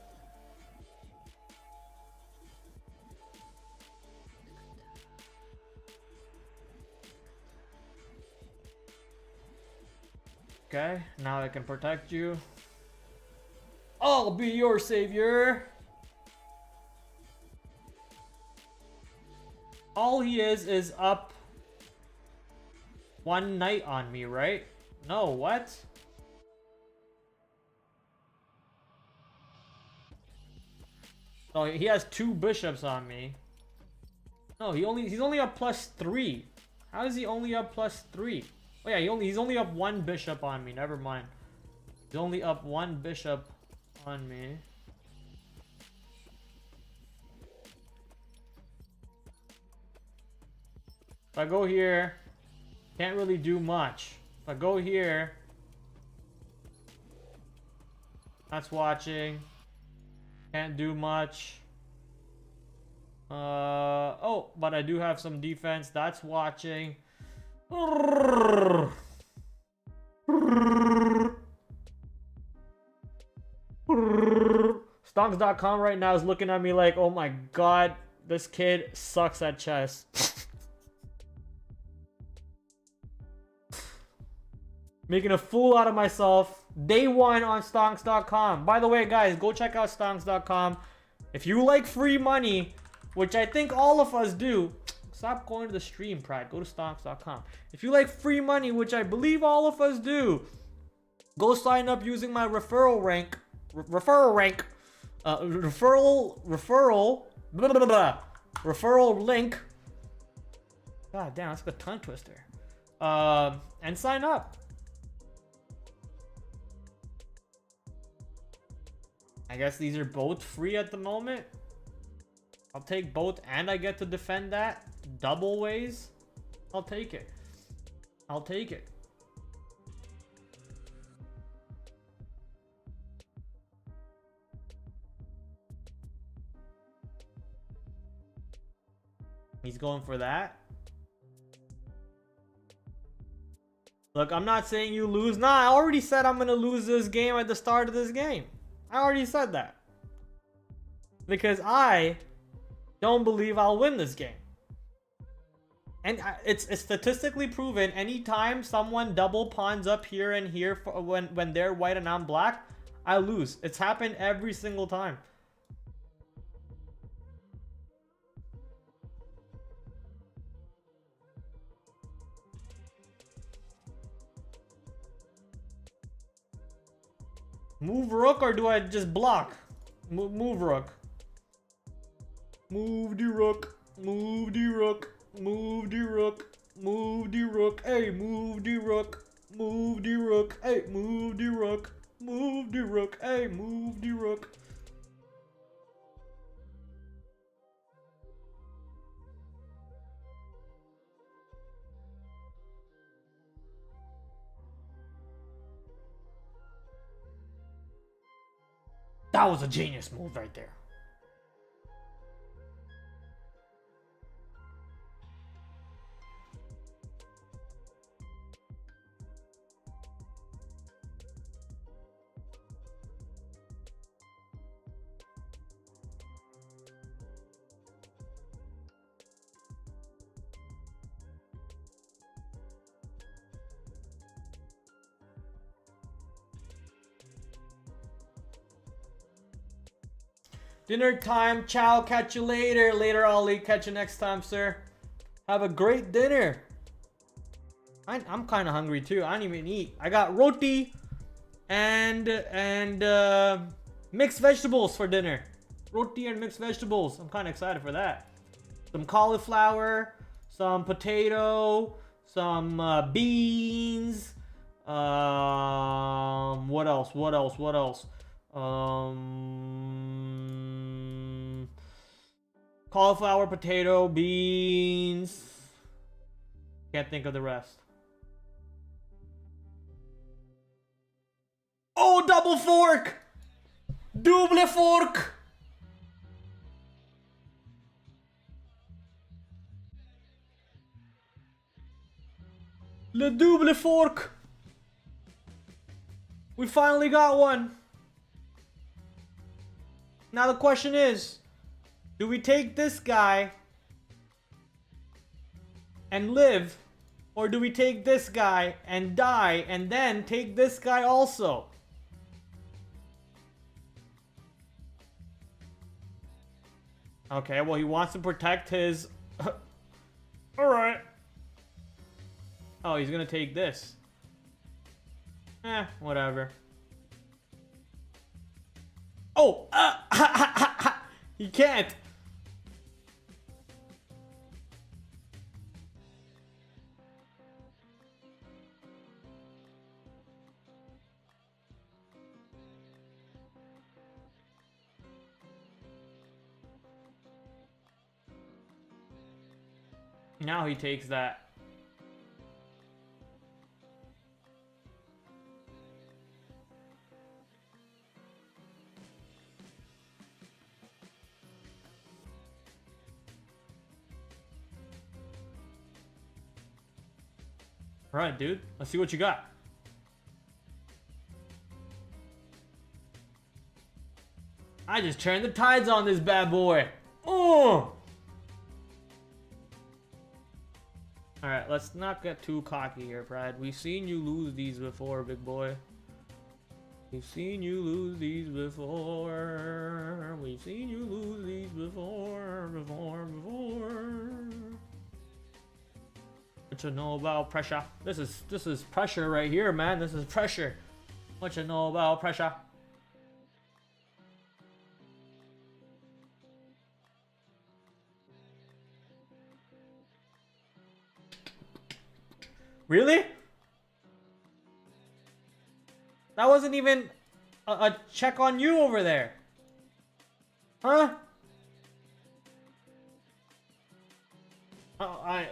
Speaker 1: Okay, now I can protect you. I'll be your savior. All he is up one knight on me, right? No, what? Oh, he has 2 bishops on me. No, he's only up +3. How is he only up +3? Oh yeah, he's only up 1 bishop on me. Never mind. He's only up 1 bishop on me. If I go here, can't really do much. If I go here, that's watching. Can't do much. Oh, but I do have some defense. That's watching. Stonks.com right now is looking at me like, oh my god, this kid sucks at chess. Making a fool out of myself. Day 1 on stonks.com. By the way, guys, go check out stonks.com. If you like free money, which I think all of us do, stop going to the stream, Prad. Go to stonks.com. If you like free money, which I believe all of us do, go sign up using my referral link. Referral link. God damn, that's a tongue twister. And sign up. I guess these are both free at the moment. I'll take both and I get to defend that double ways. I'll take it. I'll take it. He's going for that. Look, I'm not saying you lose. Nah, I already said I'm going to lose this game at the start of this game. I already said that. Because I don't believe I'll win this game. And it's statistically proven, anytime someone double pawns up here and here for when they're white and I'm black, I lose. It's happened every single time. Move rook, or do I just block? Move rook. Move the rook. Move the rook. Move the rook. Move the rook. Hey, move the rook. Move the rook. Hey, move the rook. Move the rook. Hey, move the rook. That was a genius move right there. Dinner time. Ciao. Catch you later. Later, Ollie. Catch you next time, sir. Have a great dinner. I'm kind of hungry too. I didn't even eat. I got roti and mixed vegetables for dinner. Roti and mixed vegetables. I'm kind of excited for that. Some cauliflower, some potato, some beans. What else? What else? What else? Cauliflower, potato, beans. Can't think of the rest. Oh, double fork! Double fork! Le double fork! We finally got one. Now the question is, do we take this guy and live, or do we take this guy and die and then take this guy also? Okay, well, he wants to protect his... Alright. Oh, he's gonna take this. Whatever. Oh! He can't! Now he takes that. Alright, dude. Let's see what you got. I just turned the tides on this bad boy. Oh! Alright, let's not get too cocky here, Brad. We've seen you lose these before, big boy. We've seen you lose these before. We've seen you lose these before. What you know about pressure? This is pressure right here, man. This is pressure. What you know about pressure? Really? That wasn't even a check on you over there. Huh?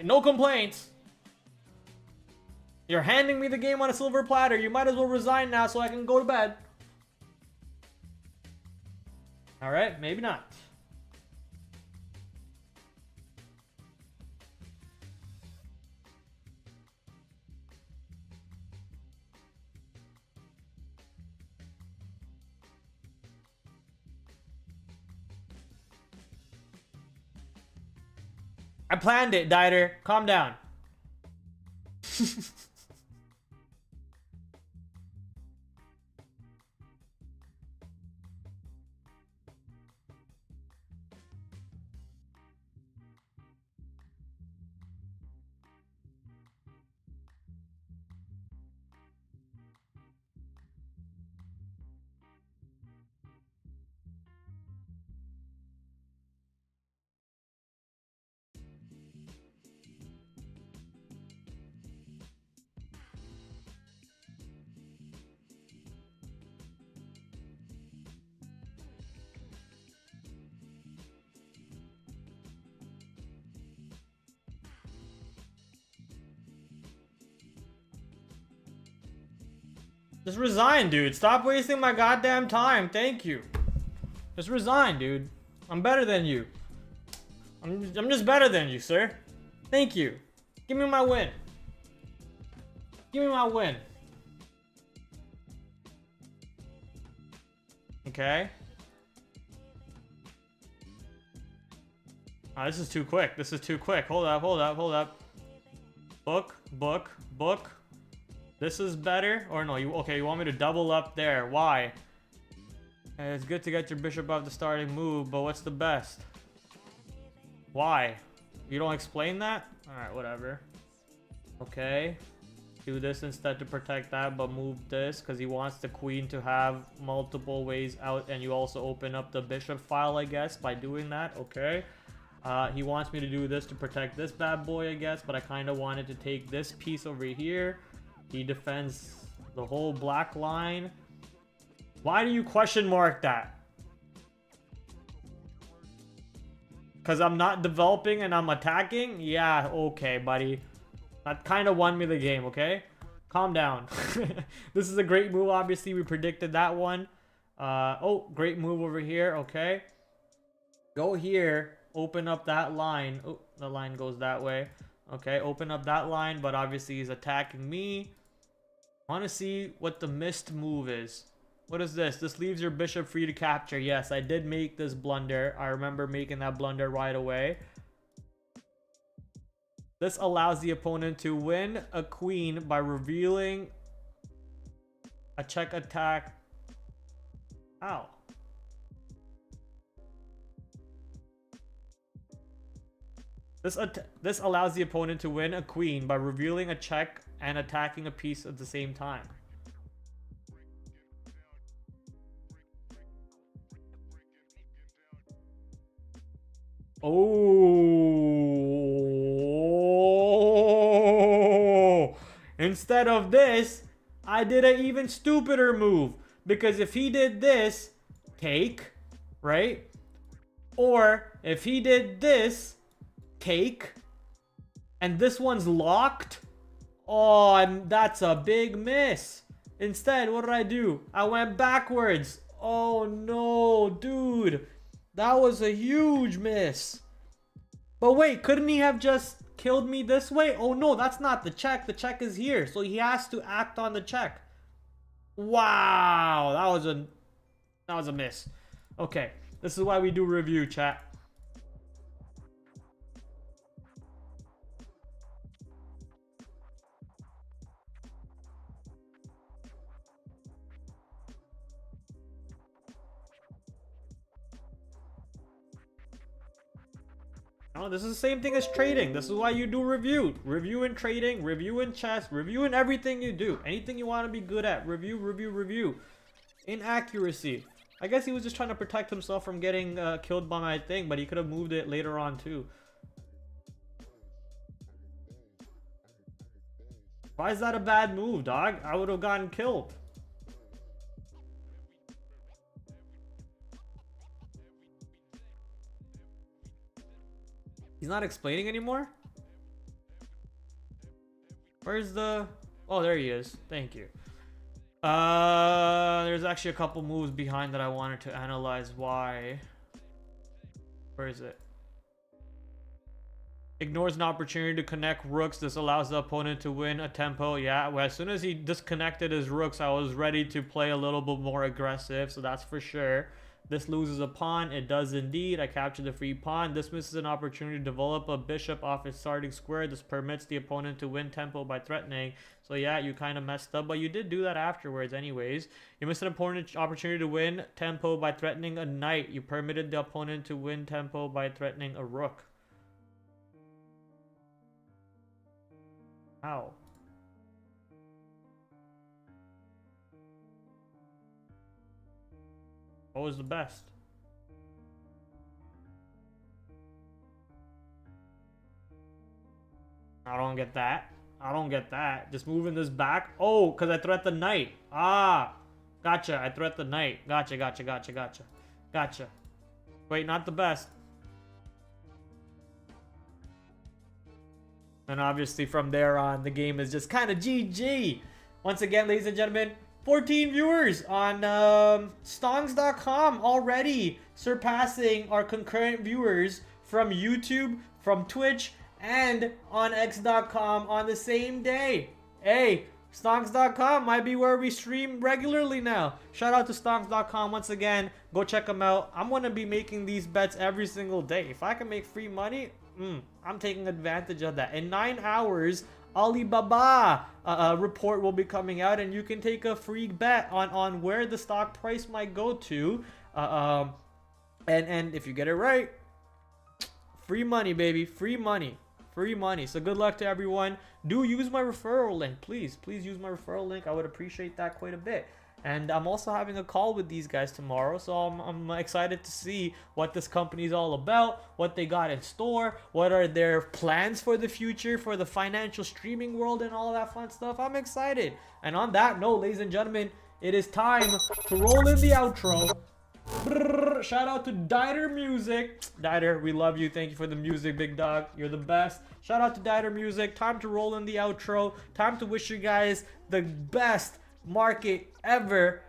Speaker 1: No complaints. You're handing me the game on a silver platter. You might as well resign now so I can go to bed. Alright, maybe not. I planned it, Dieter. Calm down. Just resign, dude. Stop wasting my goddamn time. Thank you. Just resign, dude. I'm better than you. I'm just better than you, sir. Thank you. Give me my win. Give me my win. Okay. Oh, this is too quick. This is too quick. Hold up, hold up, hold up. Book, book, book. This is better. Or no, you okay, you want me to double up there. Why? It's good to get your bishop off the starting move, but what's the best? Why? You don't explain that? Alright, whatever. Okay. Do this instead to protect that, but move this because he wants the queen to have multiple ways out, and you also open up the bishop file, I guess, by doing that. Okay. He wants me to do this to protect this bad boy, I guess, but I kind of wanted to take this piece over here. He defends the whole black line. Why do you question mark that? Because I'm not developing and I'm attacking? Yeah, okay, buddy. That kind of won me the game, okay? Calm down. This is a great move, obviously. We predicted that one. Oh, great move over here, okay. Go here. Open up that line. Oh, the line goes that way. Okay, open up that line, but obviously he's attacking me. I want to see what the missed move is. What is this? This leaves your bishop free to capture. Yes, I did make this blunder. I remember making that blunder right away. This allows the opponent to win a queen by revealing a check attack. Ow. This allows the opponent to win a queen by revealing a check and attacking a piece at the same time. Oh, instead of this, I did an even stupider move. Because if he did this, take, right? Or if he did this, take, and this one's locked. Oh, and that's a big miss. Instead, what did I do? I went backwards. Oh no, dude. That was a huge miss. But wait, couldn't he have just killed me this way? Oh no, that's not the check. The check is here. So he has to act on the check. Wow, that was a miss. Okay, this is why we do review, chat. No, this is the same thing as trading. This is why you do review. Review in trading, review in chess, review in everything you do. Anything you want to be good at. Review, review, review. Inaccuracy. I guess he was just trying to protect himself from getting killed by my thing, but he could have moved it later on too. Why is that a bad move, dog? I would have gotten killed. He's not explaining anymore? Where's the... Oh, there he is. Thank you. There's actually a couple moves behind that I wanted to analyze why. Where is it? Ignores an opportunity to connect rooks. This allows the opponent to win a tempo. Yeah, well, as soon as he disconnected his rooks, I was ready to play a little bit more aggressive, so that's for sure. This loses a pawn. It does indeed. I captured the free pawn. This misses an opportunity to develop a bishop off its starting square. This permits the opponent to win tempo by threatening. So yeah, you kind of messed up, but you did do that afterwards anyways. You missed an opponent opportunity to win tempo by threatening a knight. You permitted the opponent to win tempo by threatening a rook. How? What was the best? I don't get that. I don't get that. Just moving this back. Oh, because I threat the knight. Ah, gotcha. I threat the knight. Gotcha, gotcha, gotcha, gotcha. Gotcha. Wait, not the best. And obviously from there on, the game is just kind of GG. Once again, ladies and gentlemen, 14 viewers on stongs.com already, surpassing our concurrent viewers from YouTube, from Twitch, and on x.com on the same day. Hey, stongs.com might be where we stream regularly now. Shout out to stongs.com once again. Go check them out. I'm going to be making these bets every single day. If I can make free money, I'm taking advantage of that. In 9 hours, Alibaba report will be coming out, and you can take a free bet on where the stock price might go to. And if you get it right, free money, baby, free money. Free money. So good luck to everyone. Do use my referral link, please use my referral link. I would appreciate that quite a bit. And I'm also having a call with these guys tomorrow, so I'm excited to see what this company is all about, what they got in store, what are their plans for the future, for the financial streaming world and all that fun stuff. I'm excited. And on that note, ladies and gentlemen, it is time to roll in the outro. Brrr, shout out to Dieter Music. Dieter, we love you. Thank you for the music, big dog. You're the best. Shout out to Dieter Music. Time to roll in the outro. Time to wish you guys the best market ever,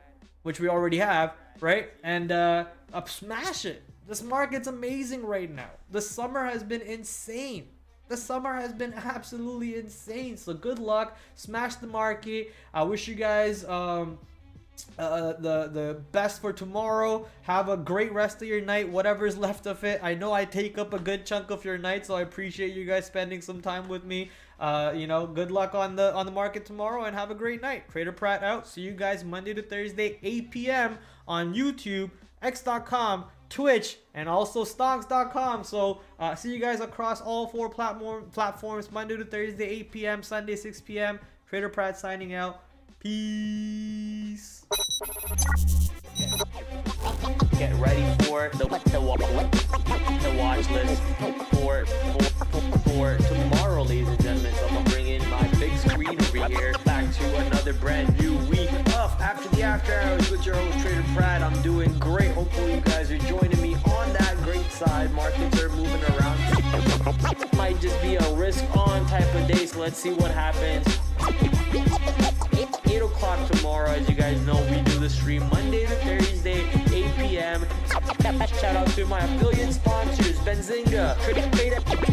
Speaker 1: which we already have, right? And smash it. This market's amazing right now. The summer has been insane. The summer has been absolutely insane. So good luck. Smash the market. I wish you guys the best for tomorrow. Have a great rest of your night, whatever's left of it. I know I take up a good chunk of your night, so I appreciate you guys spending some time with me. Good luck on the market tomorrow, and have a great night. TraderPrad out. See you guys Monday to Thursday, 8 p.m. on YouTube, x.com, Twitch, and also stocks.com. So see you guys across all 4 platforms Monday to Thursday, 8 p.m., Sunday, 6 p.m. TraderPrad signing out. Peace. Get ready for the watch list for tomorrow, ladies and gentlemen. So I'm gonna bring in my big screen over here. Back to another brand new week of After the After Hours with your host TraderPrad. I'm doing great. Hopefully you guys are joining me on that great side. Markets are moving around. Might just be a risk on type of day. So let's see what happens. 8 o'clock tomorrow. As you guys know, we do the stream Monday to Thursday, 8 p.m. Shout out to my affiliate sponsors, Benzinga,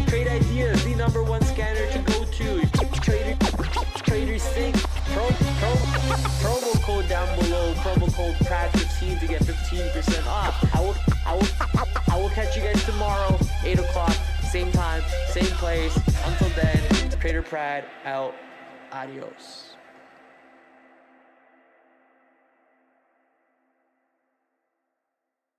Speaker 1: Trade Ideas, the #1 scanner to go to, Trader Sync, promo code down below, promo code PRAD15 to get 15% off. I will catch you guys tomorrow, 8 o'clock, same time, same place. Until then, TraderPrad out. Adios.